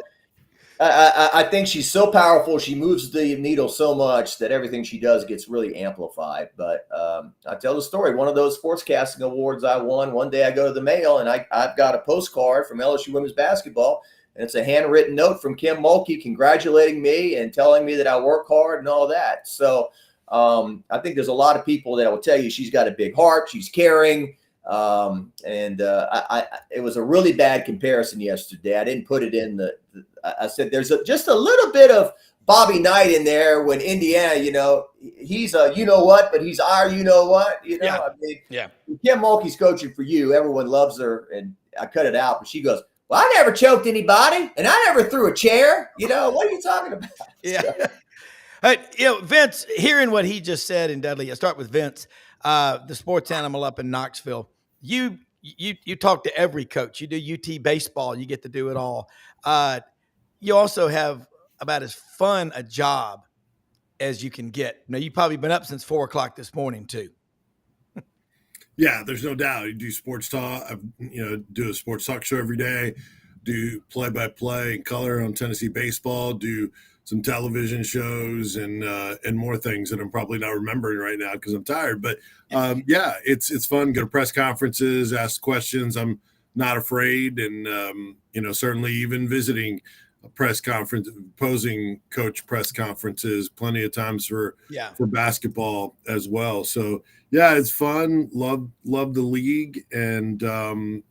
I think she's so powerful. She moves the needle so much that everything she does gets really amplified. But I tell the story. One of those sportscasting awards I won, one day I go to the mail and I've got a postcard from LSU women's basketball. And it's a handwritten note from Kim Mulkey congratulating me and telling me that I work hard and all that. So I think there's a lot of people that will tell you she's got a big heart. She's caring. It was a really bad comparison yesterday. I didn't put it in I said there's just a little bit of Bobby Knight in there when Indiana, he's a what, but he's our what. Yeah. Kim Mulkey's coaching for you. Everyone loves her. And I cut it out, but she goes, well, I never choked anybody, and I never threw a chair. What are you talking about? Yeah. Vince, hearing what he just said, and Dudley, I'll start with Vince, the sports animal up in Knoxville. You talk to every coach. You do UT baseball. You get to do it all. You also have about as fun a job as you can get. Now, you've probably been up since 4:00 this morning, too. Yeah, there's no doubt. You do sports talk, do a sports talk show every day, do play-by-play and color on Tennessee baseball, do some television shows and more things that I'm probably not remembering right now because I'm tired. But yeah, it's fun. Go to press conferences, ask questions. I'm not afraid, and certainly even visiting a press conference, opposing coach press conferences, plenty of times for basketball as well. So yeah, it's fun. Love the league, and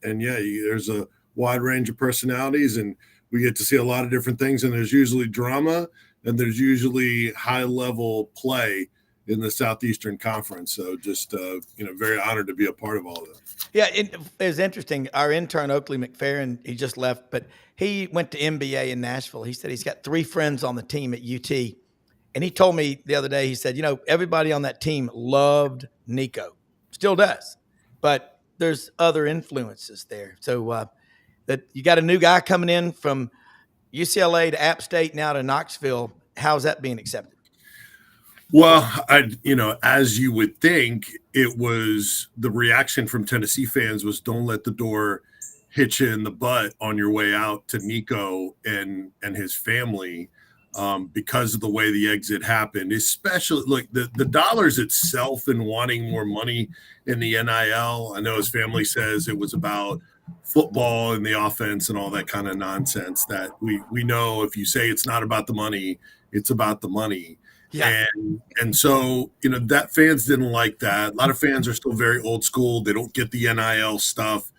there's a wide range of personalities, and we get to see a lot of different things. And there's usually drama, and there's usually high level play in the Southeastern Conference. So just very honored to be a part of all of that. Yeah, it was interesting. Our intern Oakley McFerrin, he just left, but he went to MBA in Nashville. He said he's got 3 friends on the team at UT. And he told me the other day, he said, everybody on that team loved Nico. Still does. But there's other influences there. So that you got a new guy coming in from UCLA to App State, now to Knoxville. How's that being accepted? Well, as you would think, it was the reaction from Tennessee fans was, don't let the door hit you in the butt on your way out to Nico and his family, because of the way the exit happened. Especially, look, the dollars itself and wanting more money in the NIL. I know his family says it was about football and the offense and all that kind of nonsense that we know. If you say it's not about the money, it's about the money. Yeah. And so, that fans didn't like that. A lot of fans are still very old school. They don't get the NIL stuff.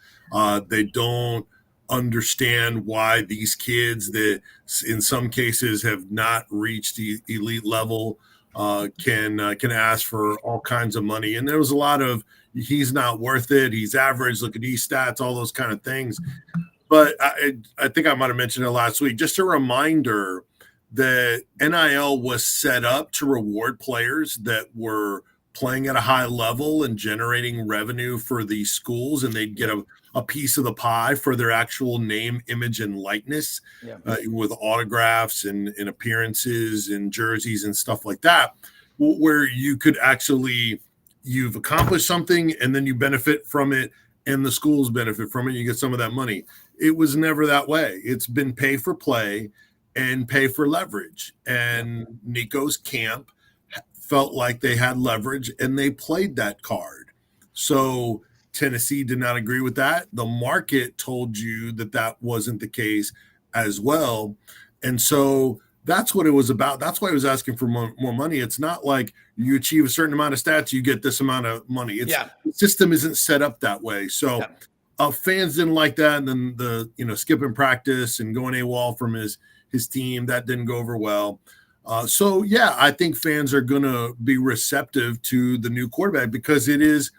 They don't understand why these kids that in some cases have not reached the elite level can ask for all kinds of money. And there was a lot of, he's not worth it. He's average. Look at these stats, all those kind of things. But I think I might have mentioned it last week. Just a reminder that NIL was set up to reward players that were playing at a high level and generating revenue for these schools, and they'd get a piece of the pie for their actual name, image, and likeness, with autographs and appearances and jerseys and stuff like that, where you could actually, you've accomplished something and then you benefit from it and the schools benefit from it. You get some of that money. It was never that way. It's been pay for play and pay for leverage. And Nico's camp felt like they had leverage and they played that card. So Tennessee did not agree with that. The market told you that wasn't the case as well. And so that's what it was about. That's why he was asking for more money. It's not like you achieve a certain amount of stats, you get this amount of money. The system isn't set up that way. So fans didn't like that. And then the skipping practice and going AWOL from his team, that didn't go over well. So I think fans are going to be receptive to the new quarterback, because it is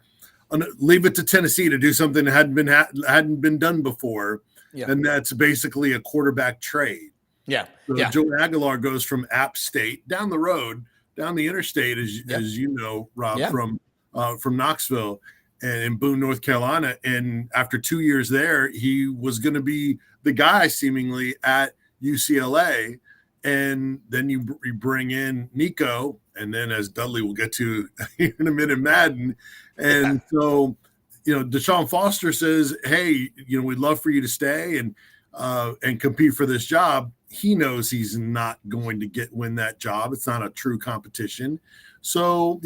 leave it to Tennessee to do something that hadn't been done before, and that's basically a quarterback trade. Joe Aguilar goes from App State down the road, down the interstate, as you know, Rob, from Knoxville and in Boone, North Carolina, and after 2 years there, he was going to be the guy seemingly at UCLA, and then you bring in Nico, and then, as Dudley will get to in a minute, Madden, and so Deshaun Foster says, "Hey, we'd love for you to stay and compete for this job." He knows he's not going to win that job. It's not a true competition. So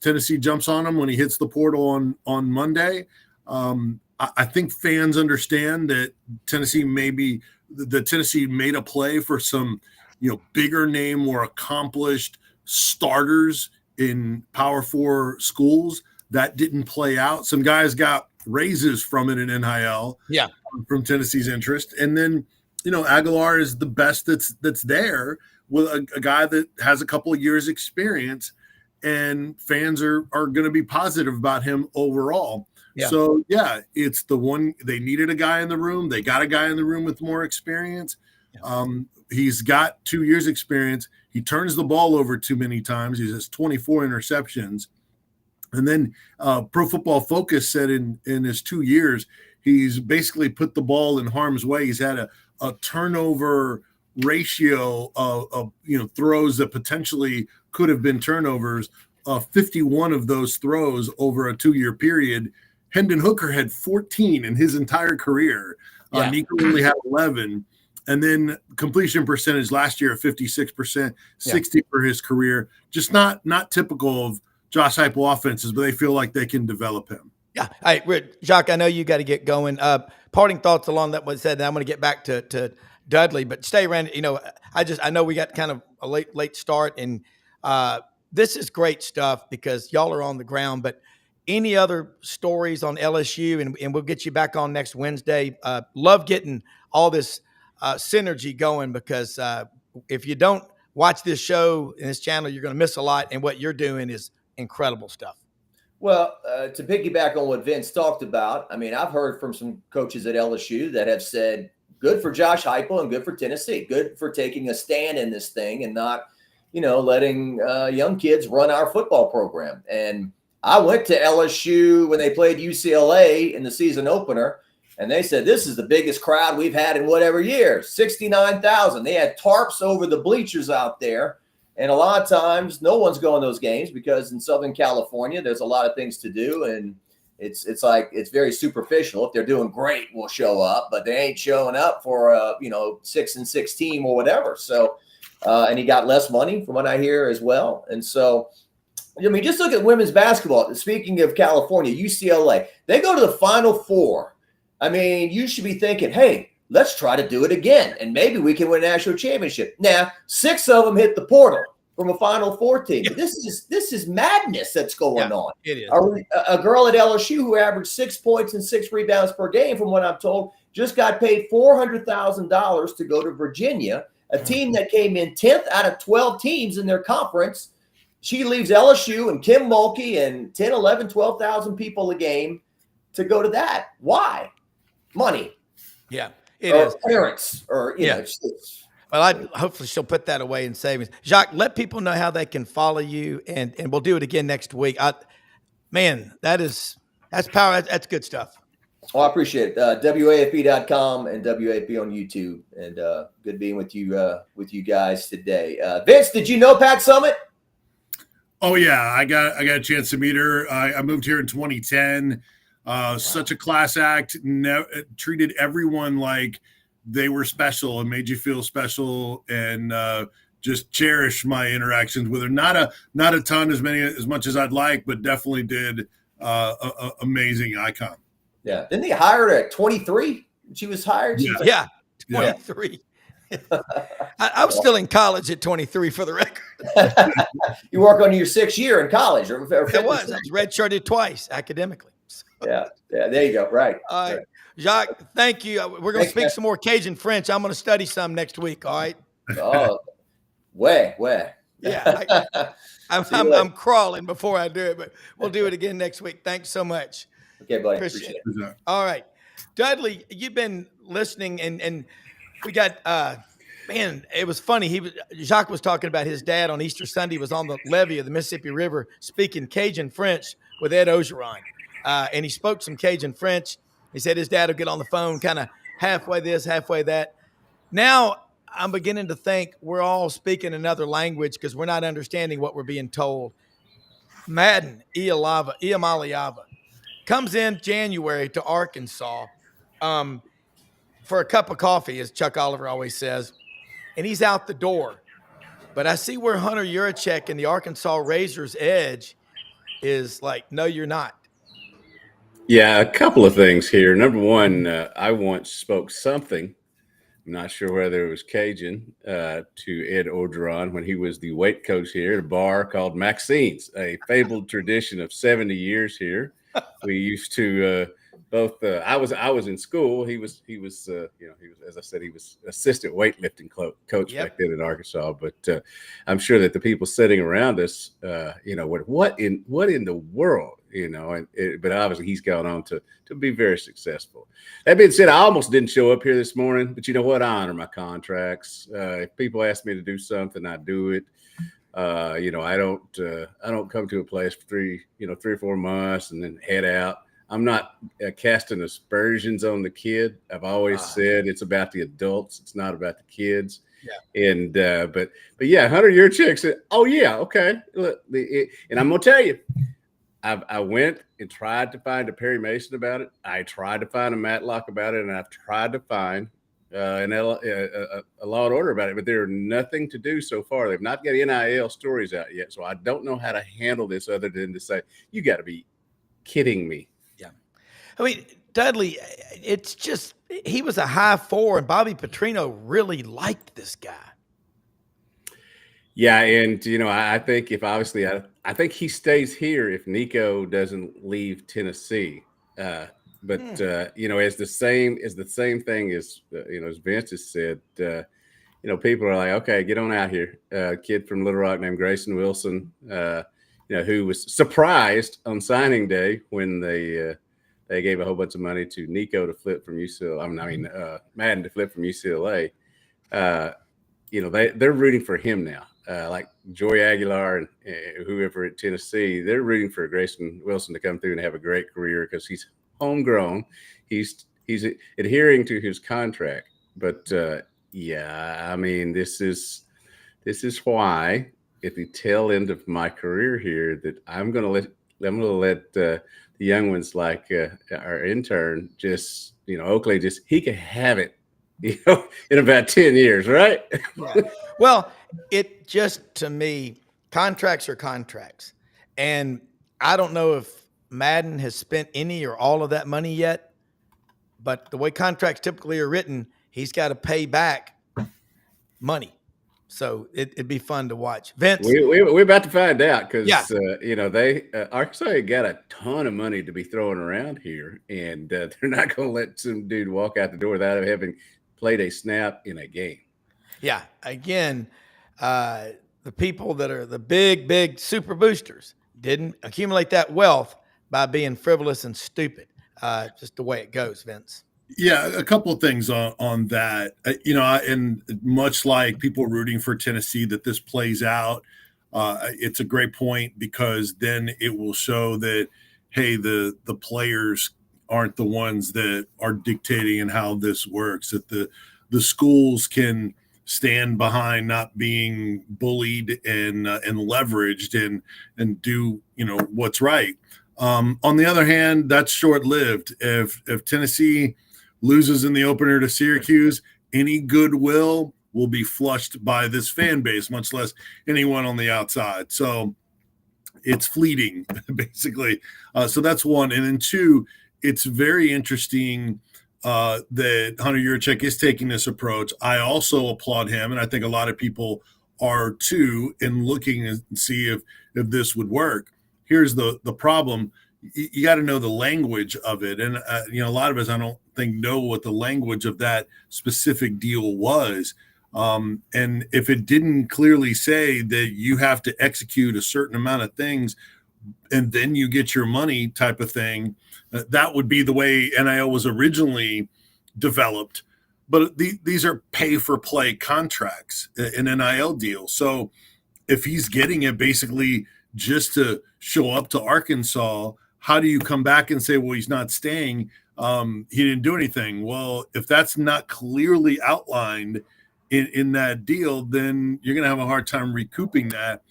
Tennessee jumps on him when he hits the portal on Monday. I think fans understand that Tennessee made a play for some, bigger name, more accomplished starters in Power 4 schools. That didn't play out. Some guys got raises from it in NIL, from Tennessee's interest. And then, Aguilar is the best that's there, with a guy that has a couple of years experience, and fans are going to be positive about him overall. So it's the one, they needed a guy in the room. They got a guy in the room with more experience. He's got 2 years experience. He turns the ball over too many times. He has 24 interceptions. And then Pro Football Focus said in his 2 years, he's basically put the ball in harm's way. He's had a turnover ratio of throws that potentially could have been turnovers. 51 of those throws over a 2-year period. Hendon Hooker had 14 in his entire career. Nico only had 11. And then completion percentage last year at 56%, 60 for his career. Just not typical of Josh Heupel offenses, but they feel like they can develop him. Yeah. Hey, Jacques, I know you got to get going. Parting thoughts along that was said, and I'm going to get back to Dudley, but stay around. I know we got kind of a late start, and this is great stuff because y'all are on the ground. But any other stories on LSU, and we'll get you back on next Wednesday. Love getting all this synergy going because if you don't watch this show and this channel, you're going to miss a lot. And what you're doing is incredible stuff. Well, to piggyback on what Vince talked about, I mean, I've heard from some coaches at LSU that have said, good for Josh Heupel and good for Tennessee, good for taking a stand in this thing and not, letting young kids run our football program. And I went to LSU when they played UCLA in the season opener, and they said, this is the biggest crowd we've had in whatever year, 69,000. They had tarps over the bleachers out there. And a lot of times no one's going to those games because in Southern California, there's a lot of things to do. And it's very superficial. If they're doing great, we'll show up, but they ain't showing up for a 6-6 team or whatever. So, and he got less money from what I hear as well. And so, I mean, just look at women's basketball. Speaking of California, UCLA, they go to the Final Four. I mean, you should be thinking, hey, let's try to do it again, and maybe we can win a national championship. Now, 6 of them hit the portal from a Final Four team. But this is madness that's going on. It is. A girl at LSU who averaged 6 points and 6 rebounds per game, from what I'm told, just got paid $400,000 to go to Virginia, a team that came in 10th out of 12 teams in their conference. She leaves LSU and Kim Mulkey and 10, 11, 12,000 people a game to go to that. Why? Money. Yeah, it is. Parents, or know. Well, hopefully she'll put that away in savings. Jacques, let people know how they can follow you, and we'll do it again next week. That's power. That's good stuff. Well, I appreciate it. WAFB.com and WAFB on YouTube, and good being with you guys today. Vince, did you know Pat Summit? Oh yeah, I got a chance to meet her. I moved here in 2010. Such a class act. Treated everyone like they were special and made you feel special, and just cherish my interactions with her. Not a ton, as much as I'd like, but definitely did amazing icon. Yeah. Didn't they hire her at 23? She was hired. Yeah. 23. I was still in college at 23 for the record. You work on your 6th year in college. Or I was redshirted twice academically. So. Yeah. There you go. Right. All right. Jacques, thank you. We're going to speak some more Cajun French. I'm going to study some next week. All right. Oh, where? Yeah. I'm crawling before I do it, but we'll do it again next week. Thanks so much. Okay, buddy. Appreciate it. All right. Dudley, you've been listening, and we got it was funny. Jacques was talking about his dad on Easter Sunday was on the levee of the Mississippi River speaking Cajun French with Ed Ogeron. And he spoke some Cajun French. He said his dad will get on the phone kind of halfway this, halfway that. Now I'm beginning to think we're all speaking another language because we're not understanding what we're being told. Madden, Iamaliava, comes in January to Arkansas for a cup of coffee, as Chuck Oliver always says, and he's out the door. But I see where Hunter Yurachek and the Arkansas Razors edge is like, no, you're not. Yeah, a couple of things here. Number one, I once spoke something, I'm not sure whether it was Cajun, to Ed Ogeron when he was the weight coach here at a bar called Maxine's, a fabled tradition of 70 years here. We used to both. I was in school. He was as I said, he was assistant weightlifting coach back then in Arkansas. But I'm sure that the people sitting around us, what in the world. But obviously he's gone on to be very successful. That being said, I almost didn't show up here this morning, but you know what? I honor my contracts. If people ask me to do something, I do it. I don't come to a place for 3 or 4 months and then head out. I'm not casting aspersions on the kid. I've always said it's about the adults. It's not about the kids. Yeah. And but yeah, Hunter Yurachek said, "Oh yeah, okay." Look, and I'm gonna tell you. I went and tried to find a Perry Mason about it. I tried to find a Matlock about it, and I've tried to find and a Law and Order about it, but they're nothing to do so far. They've not got NIL stories out yet, so I don't know how to handle this other than to say, you got to be kidding me. Yeah. I mean, Dudley, it's just, he was a high four, and Bobby Petrino really liked this guy. Yeah, and I think if obviously I think he stays here if Nico doesn't leave Tennessee. But as the same thing as as Vince has said, people are like, okay, get on out here. Kid from Little Rock named Grayson Wilson, who was surprised on signing day when they gave a whole bunch of money to Nico to flip from UCLA. Madden to flip from UCLA. They're rooting for him now. Like Joey Aguilar and whoever at Tennessee, they're rooting for Grayson Wilson to come through and have a great career because he's homegrown. He's adhering to his contract. But this is why at the tail end of my career here that I'm gonna let the young ones like our intern just Oakley he can have it in about 10 years, right? Yeah. Well, it just, to me, contracts are contracts. And I don't know if Madden has spent any or all of that money yet, but the way contracts typically are written, he's got to pay back money. So it'd be fun to watch. Vince, we're about to find out because Arkansas got a ton of money to be throwing around here, and they're not going to let some dude walk out the door without having played a snap in a game. Yeah, again, the people that are the big super boosters didn't accumulate that wealth by being frivolous and stupid. Just the way it goes, Vince. Yeah, a couple of things on that. And much like people rooting for Tennessee that this plays out, it's a great point because then it will show that, hey, the players aren't the ones that are dictating and how this works, that the schools can stand behind not being bullied and leveraged and do what's right. On the other hand, that's short-lived. If Tennessee loses in the opener to Syracuse, any goodwill will be flushed by this fan base, much less anyone on the outside. So it's fleeting, basically. So that's one. And then two, it's very interesting that Hunter Yurachek is taking this approach. I also applaud him, and I think a lot of people are too, in looking and see if this would work. Here's the problem. You got to know the language of it. And, a lot of us, I don't think, know what the language of that specific deal was. And if it didn't clearly say that you have to execute a certain amount of things and then you get your money type of thing, that would be the way NIL was originally developed. But these are pay-for-play contracts, an NIL deal. So if he's getting it basically just to show up to Arkansas, how do you come back and say, well, he's not staying? He didn't do anything. Well, if that's not clearly outlined in that deal, then you're going to have a hard time recouping that.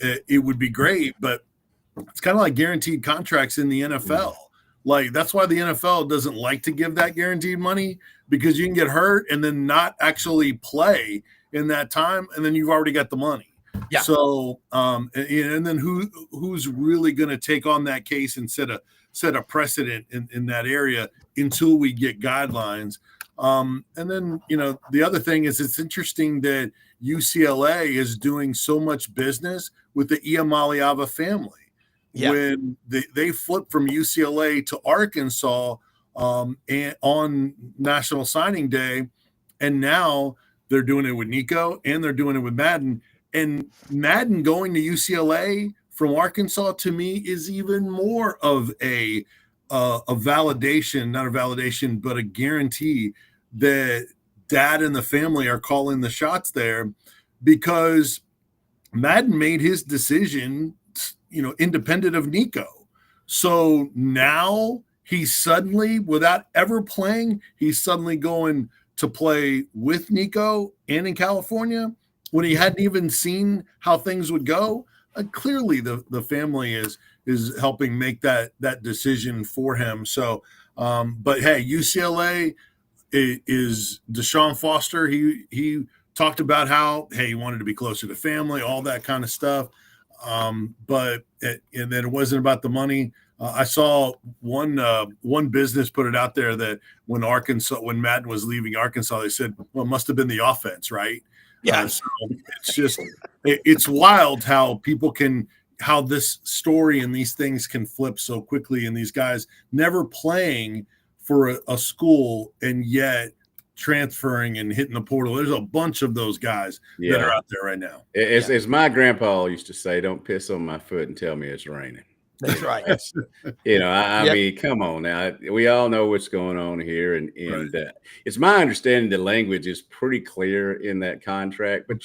It would be great, but it's kind of like guaranteed contracts in the NFL. Like, that's why the NFL doesn't like to give that guaranteed money, because you can get hurt and then not actually play in that time, and then you've already got the money. Yeah. So, and then who's really going to take on that case and set a precedent in that area until we get guidelines? And then, the other thing is, it's interesting that UCLA is doing so much business with the Iamaleava family. Yeah. When they flipped from UCLA to Arkansas and on National Signing Day, and now they're doing it with Nico and they're doing it with Madden. And Madden going to UCLA from Arkansas, to me, is even more of a validation, not a validation, but a guarantee that Dad and the family are calling the shots there, because Madden made his decision, independent of Nico. So now he's suddenly, without ever playing, he's suddenly going to play with Nico and in California when he hadn't even seen how things would go. Clearly the family is helping make that decision for him. So, but hey, UCLA, is Deshaun Foster. He talked about how, hey, he wanted to be closer to family, all that kind of stuff. And then it wasn't about the money. I saw one business put it out there that when Madden was leaving Arkansas, they said, well, it must have been the offense, right? Yeah. So it's wild how how this story and these things can flip so quickly. And these guys never playing for a school and yet transferring and hitting the portal. There's a bunch of those guys that are out there right now. As my grandpa used to say, don't piss on my foot and tell me it's raining. That's right. I mean, come on now. We all know what's going on here. And right. It's my understanding the language is pretty clear in that contract. But,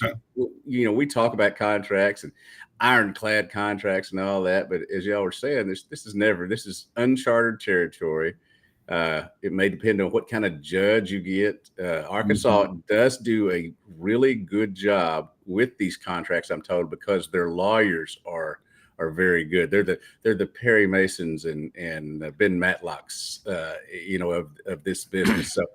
we talk about contracts and ironclad contracts and all that. But as y'all were saying, this is uncharted territory. It may depend on what kind of judge you get. Arkansas does do a really good job with these contracts, I'm told, because their lawyers are very good. They're the Perry Masons and Ben Matlocks, of this business. So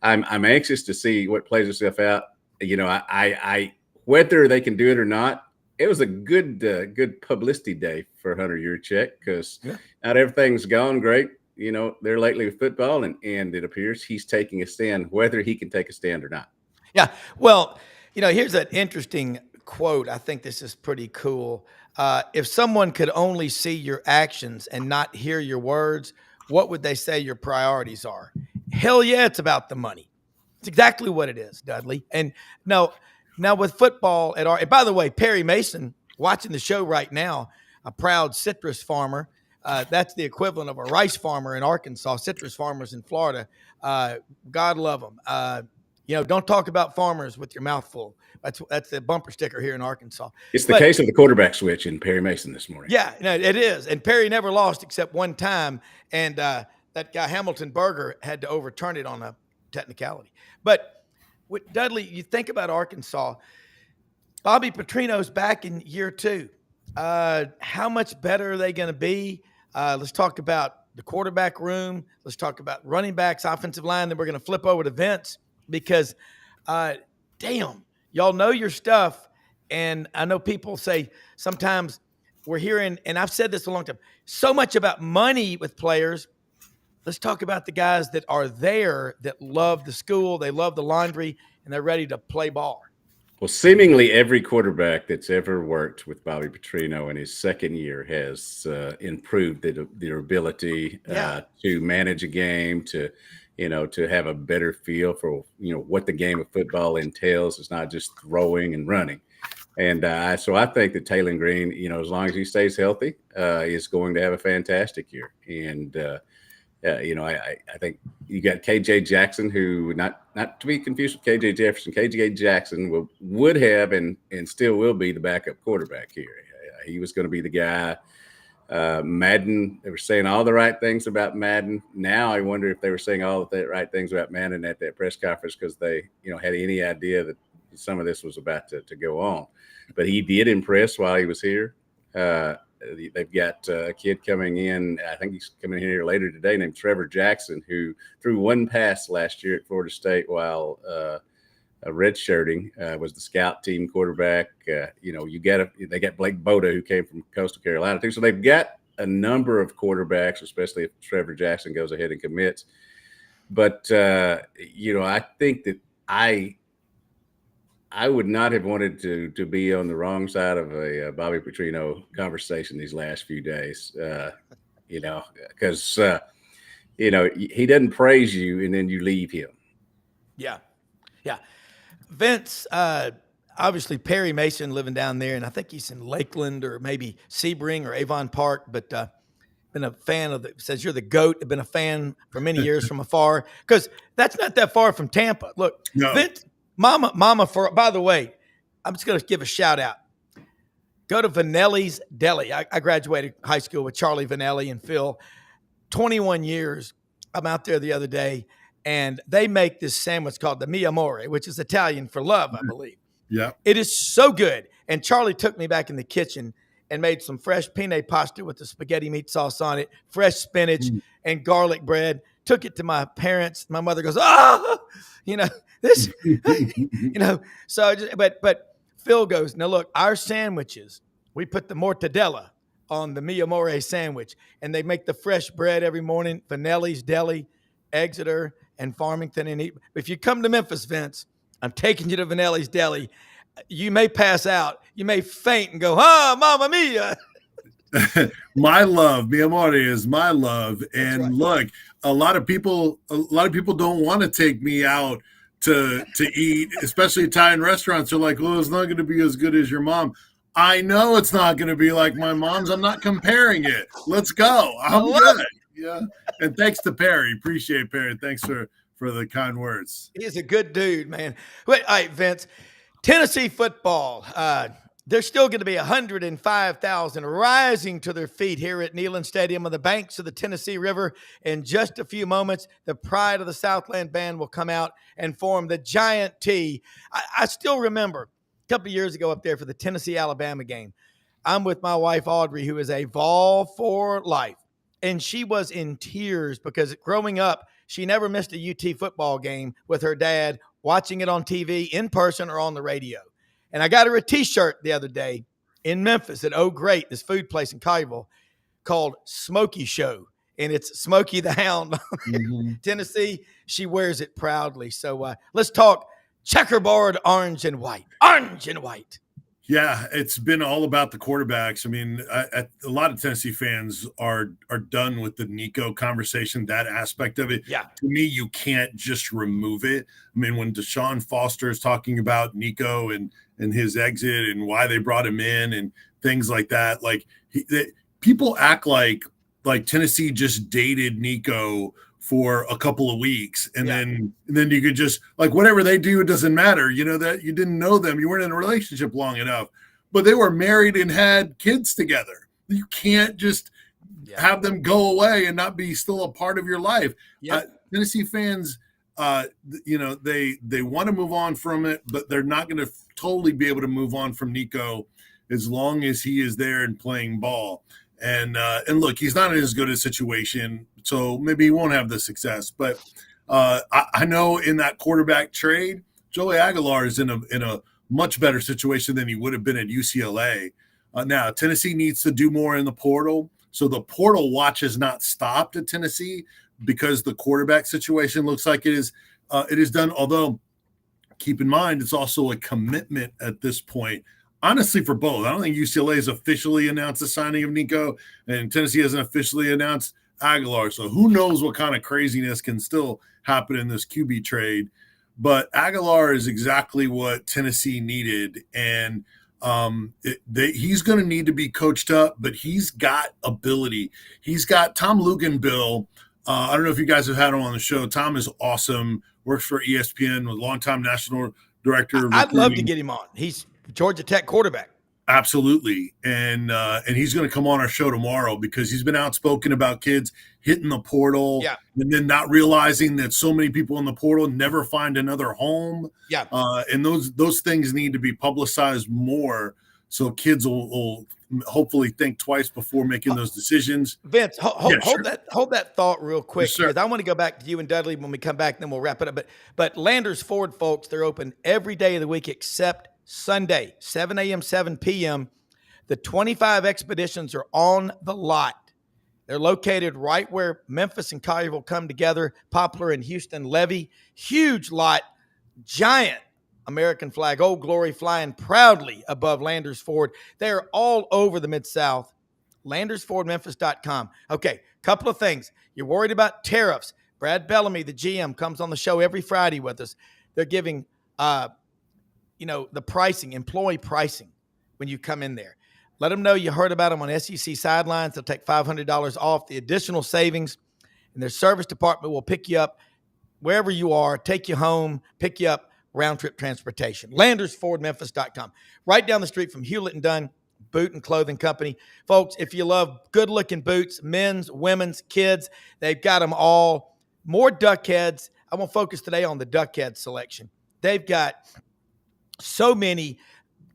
I'm anxious to see what plays itself out. I whether they can do it or not. It was a good publicity day for Hunter Yurachek because not everything's gone great. They're lately with football, and it appears he's taking a stand, whether he can take a stand or not. Yeah. Well, here's an interesting quote. I think this is pretty cool. If someone could only see your actions and not hear your words, what would they say your priorities are? Hell yeah, it's about the money. It's exactly what it is, Dudley. And now with football and by the way, Perry Mason, watching the show right now, a proud citrus farmer. That's the equivalent of a rice farmer in Arkansas, citrus farmers in Florida. God love them. Don't talk about farmers with your mouth full. That's the bumper sticker here in Arkansas. It's the case of the quarterback switch in Perry Mason this morning. Yeah, it is. And Perry never lost except one time. And that guy Hamilton Berger had to overturn it on a technicality. But with Dudley, you think about Arkansas, Bobby Petrino's back in year 2. How much better are they going to be? Let's talk about the quarterback room. Let's talk about running backs, offensive line. Then we're going to flip over to Vince because, damn, y'all know your stuff. And I know people say sometimes we're hearing, and I've said this a long time, so much about money with players. Let's talk about the guys that are there that love the school, they love the laundry, and they're ready to play ball. Well, seemingly every quarterback that's ever worked with Bobby Petrino in his second year has improved their ability to manage a game, to have a better feel for, what the game of football entails. It's not just throwing and running. And so I think that Taylor Green, as long as he stays healthy, is going to have a fantastic year. And, I think you got KJ Jackson, who not to be confused with KJ Jefferson. KJ Jackson would have and still will be the backup quarterback here. He was going to be the guy. Madden, they were saying all the right things about Madden. Now I wonder if they were saying all the right things about Madden at that press conference because they, had any idea that some of this was about to go on. But he did impress while he was here. They've got a kid coming in. I think he's coming in here later today named Trevor Jackson, who threw one pass last year at Florida State while redshirting, was the scout team quarterback. They got Blake Boda, who came from Coastal Carolina too. So they've got a number of quarterbacks, especially if Trevor Jackson goes ahead and commits. But, I think that I would not have wanted to be on the wrong side of a Bobby Petrino conversation these last few days, because, he doesn't praise you and then you leave him. Yeah. Yeah. Vince, obviously Perry Mason living down there, and I think he's in Lakeland or maybe Sebring or Avon Park, but been a fan of says you're the GOAT. I've been a fan for many years from afar because that's not that far from Tampa. Look, no. Vince, Mama, by the way, I'm just going to give a shout out. Go to Vanelli's Deli. I graduated high school with Charlie Vanelli and Phil. 21 years. I'm out there the other day, and they make this sandwich called the Mi Amore, which is Italian for love, I believe. Yeah. It is so good. And Charlie took me back in the kitchen and made some fresh penne pasta with the spaghetti meat sauce on it, fresh spinach and garlic bread. took it to my parents. My mother goes, this, so but Phil goes, now look, our sandwiches, we put the mortadella on the Mia More sandwich, and they make the fresh bread every morning, Vanelli's Deli, Exeter, and Farmington. And if you come to Memphis, Vince, I'm taking you to Vanelli's Deli. You may pass out. You may faint and go, Mamma Mia. My love, Mia More is my love. And right. Look, a lot of people don't want to take me out to eat, especially Italian restaurants. They're like, it's not going to be as good as your mom. I know it's not going to be like my mom's. I'm not comparing it. Let's go. I'm good. Yeah. And thanks to Perry. Appreciate Perry. Thanks for the kind words. He's a good dude, man. Wait, all right, Vince. Tennessee football. There's still going to be 105,000 rising to their feet here at Neyland Stadium on the banks of the Tennessee River. In just a few moments, the Pride of the Southland Band will come out and form the giant T. I still remember a couple of years ago up there for the Tennessee-Alabama game. I'm with my wife, Audrey, who is a Vol for life. And she was in tears because growing up, she never missed a UT football game with her dad, watching it on TV, in person, or on the radio. And I got her a T-shirt the other day in Memphis at Oh Great, this food place in Collierville, called Smokey Show. And it's Smokey the Hound. Mm-hmm. Tennessee, she wears it proudly. So let's talk checkerboard orange and white. Orange and white. Yeah, it's been all about the quarterbacks. I mean, a lot of Tennessee fans are done with the Nico conversation, that aspect of it. Yeah. To me, you can't just remove it. I mean, when Deshaun Foster is talking about Nico and his exit and why they brought him in and things like that, like people act like Tennessee just dated Nico for a couple of weeks and then you could just, like, whatever they do, it doesn't matter. You know, that you didn't know them, you weren't in a relationship long enough, but they were married and had kids together. You can't just have them go away and not be still a part of your life. Tennessee fans, they want to move on from it, but they're not going to totally be able to move on from Nico as long as he is there and playing ball. And look, he's not in as good a situation, so maybe he won't have the success. But I know in that quarterback trade, Joey Aguilar is in a much better situation than he would have been at UCLA. Now, Tennessee needs to do more in the portal. So the portal watch has not stopped at Tennessee because the quarterback situation looks like it is done. Although, keep in mind, it's also a commitment at this point. Honestly, for both. I don't think UCLA has officially announced the signing of Nico, and Tennessee hasn't officially announced Aguilar. So who knows what kind of craziness can still happen in this QB trade. But Aguilar is exactly what Tennessee needed. And he's going to need to be coached up, but he's got ability. He's got Tom Luganbill. I don't know if you guys have had him on the show. Tom is awesome, works for ESPN, with longtime national director. I'd love to get him on. He's Georgia Tech quarterback. Absolutely. And he's going to come on our show tomorrow because he's been outspoken about kids hitting the portal and then not realizing that so many people in the portal never find another home. Yeah. And those things need to be publicized more so kids will hopefully think twice before making those decisions. Vince, hold that thought real quick, because I want to go back to you and Dudley when we come back, then we'll wrap it up. But Landers Ford, folks, they're open every day of the week except Sunday, 7 a.m., 7 p.m. The 25 Expeditions are on the lot. They're located right where Memphis and Collierville come together, Poplar and Houston Levy. Huge lot, giant American flag, Old Glory, flying proudly above Landers Ford. They're all over the Mid-South. LandersFordMemphis.com. Okay, couple of things. You're worried about tariffs. Brad Bellamy, the GM, comes on the show every Friday with us. They're giving the pricing, employee pricing when you come in there. Let them know you heard about them on SEC Sidelines. They'll take $500 off the additional savings, and their service department will pick you up wherever you are, take you home, pick you up, round-trip transportation. LandersFordMemphis.com. Right down the street from Hewlett and Dunn Boot and Clothing Company. Folks, if you love good-looking boots, men's, women's, kids, they've got them all. More duck heads. I want to focus today on the duck head selection. They've got so many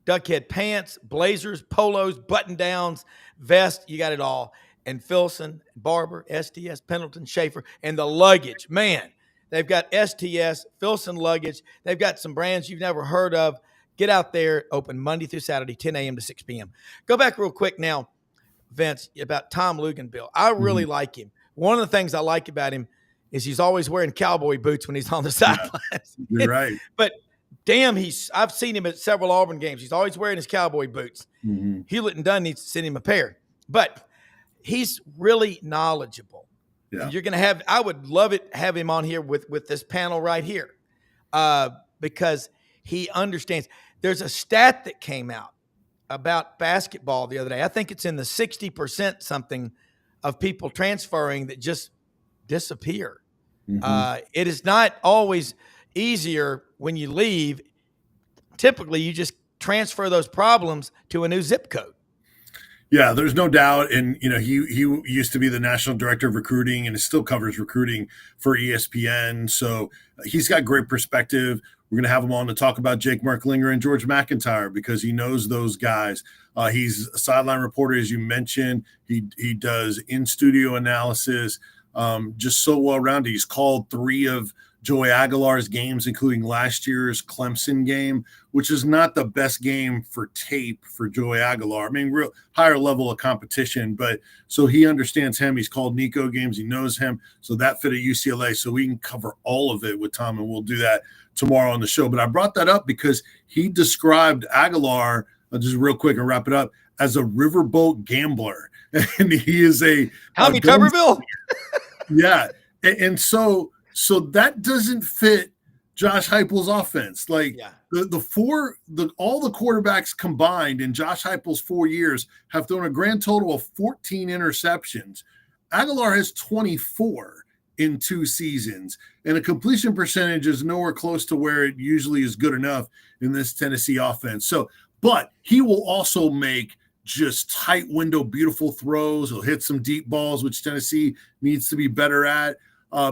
duckhead pants, blazers, polos, button-downs, vests. You got it all. and Filson, Barber, STS, Pendleton, Schaefer, and the luggage. Man, they've got STS, Filson luggage. They've got some brands you've never heard of. Get out there, open Monday through Saturday, 10 a.m. to 6 p.m. Go back real quick now, Vince, about Tom Luganbill. I really like him. One of the things I like about him is he's always wearing cowboy boots when he's on the sidelines. You're right. But damn, I've seen him at several Auburn games. He's always wearing his cowboy boots. Hewlett and Dunn needs to send him a pair. But he's really knowledgeable. Yeah. And you're going to I would love it, have him on here with this panel right here because he understands. There's a stat that came out about basketball the other day. I think it's in the 60% something of people transferring that just disappear. It is not always easier when you leave. Typically, you just transfer those problems to a new zip code. Yeah, there's no doubt. And, he used to be the national director of recruiting and still covers recruiting for ESPN. So he's got great perspective. We're going to have him on to talk about Jake Merklinger and George McIntyre because he knows those guys. He's a sideline reporter, as you mentioned. He does in-studio analysis, just so well-rounded. He's called 3 of Joey Aguilar's games, including last year's Clemson game, which is not the best game for tape for Joey Aguilar. I mean, real higher level of competition, but so he understands him. He's called Nico games. He knows him. So that fit at UCLA. So we can cover all of it with Tom, and we'll do that tomorrow on the show. But I brought that up because he described Aguilar, just real quick and wrap it up, as a riverboat gambler. And he is Tommy Tuberville. Yeah. And so that doesn't fit Josh Heupel's offense. Like all the quarterbacks combined in Josh Heupel's 4 years have thrown a grand total of 14 interceptions. Aguilar has 24 in 2 seasons, and a completion percentage is nowhere close to where it usually is good enough in this Tennessee offense. But he will also make just tight window, beautiful throws. He'll hit some deep balls, which Tennessee needs to be better at.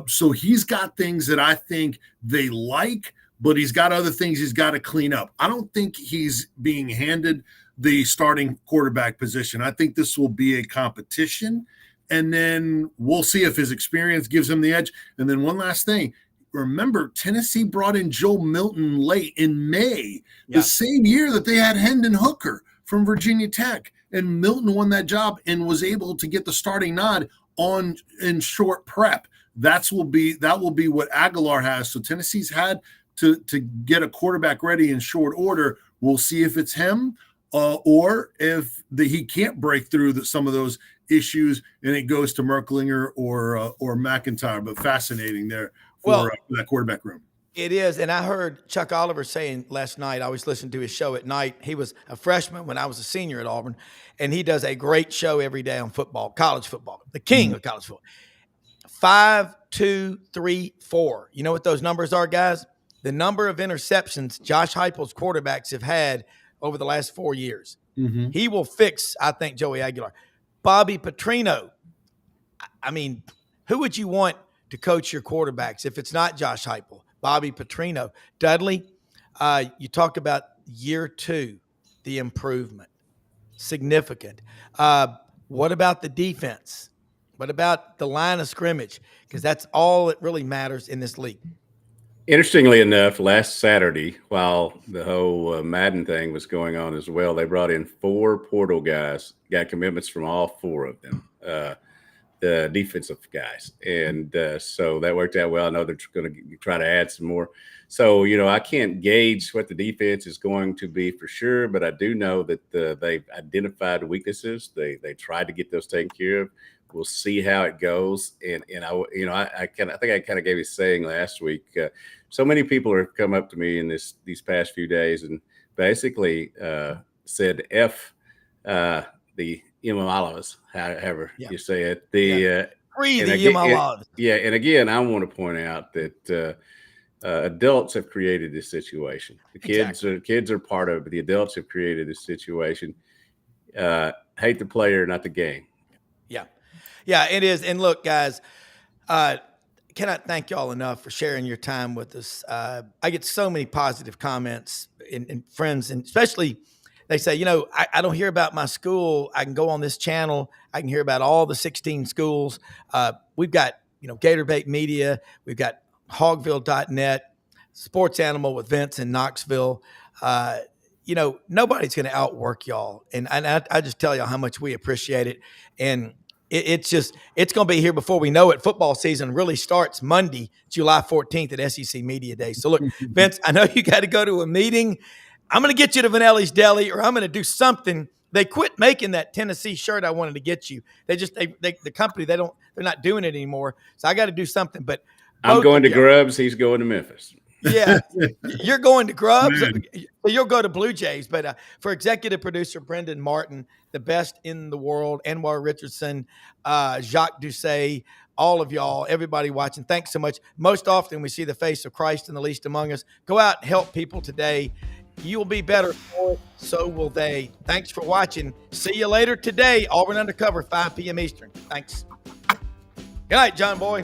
So he's got things that I think they like, but he's got other things he's got to clean up. I don't think he's being handed the starting quarterback position. I think this will be a competition, and then we'll see if his experience gives him the edge. And then one last thing. Remember, Tennessee brought in Joe Milton late in May, the same year that they had Hendon Hooker from Virginia Tech, and Milton won that job and was able to get the starting nod in short prep. That will be what Aguilar has. So Tennessee's had to get a quarterback ready in short order. We'll see if it's him or if he can't break through some of those issues and it goes to Merklinger or McIntyre. But fascinating there for that quarterback room. It is, and I heard Chuck Oliver saying last night, I always listen to his show at night. He was a freshman when I was a senior at Auburn, and he does a great show every day on football, college football, the king of college football. 5, 2, 3, 4. You know what those numbers are, guys? The number of interceptions Josh Heupel's quarterbacks have had over the last 4 years. He will fix, I think, Joey Aguilar. Bobby Petrino. I mean, who would you want to coach your quarterbacks if it's not Josh Heupel? Bobby Petrino. Dudley, you talk about year 2, the improvement. Significant. What about the defense? What about the line of scrimmage? Because that's all that really matters in this league. Interestingly enough, last Saturday, while the whole Madden thing was going on as well, they brought in 4 portal guys, got commitments from all 4 of them, the defensive guys. And so that worked out well. I know they're going to try to add some more. So, I can't gauge what the defense is going to be for sure, but I do know that they've identified weaknesses. They tried to get those taken care of. We'll see how it goes. And I think I kind of gave a saying last week. So many people have come up to me in these past few days and basically said F the Imalalas, however you say it. Free the Imalalas. Yeah, and again, I want to point out that adults have created this situation. The kids are part of it, but the adults have created this situation. Hate the player, not the game. Yeah, it is. And look, guys, cannot thank y'all enough for sharing your time with us. I get so many positive comments and friends, and especially they say, I don't hear about my school. I can go on this channel. I can hear about all the 16 schools. We've got, Gatorbait Media. We've got Hogville.net, Sports Animal with Vince in Knoxville. Nobody's going to outwork y'all. And I just tell y'all how much we appreciate it. And it's going to be here before we know it. Football season really starts Monday, July 14th at SEC Media Day. So look, Vince, I know you got to go to a meeting. I'm going to get you to Vanelli's Deli, or I'm going to do something. They quit making that Tennessee shirt I wanted to get you. The company, they're not doing it anymore. So I got to do something. But I'm going to Grubbs. He's going to Memphis. Yeah, you're going to Grubbs. You'll go to Blue Jays. But for executive producer Brendan Martin, the best in the world, Anwar Richardson, Jacques Doucet, all of y'all, everybody watching, thanks so much. Most often we see the face of Christ in the least among us. Go out and help people today. You will be better for it. So will they. Thanks for watching. See you later today. Auburn Undercover, 5 p.m. Eastern. Thanks. Good night, John Boy.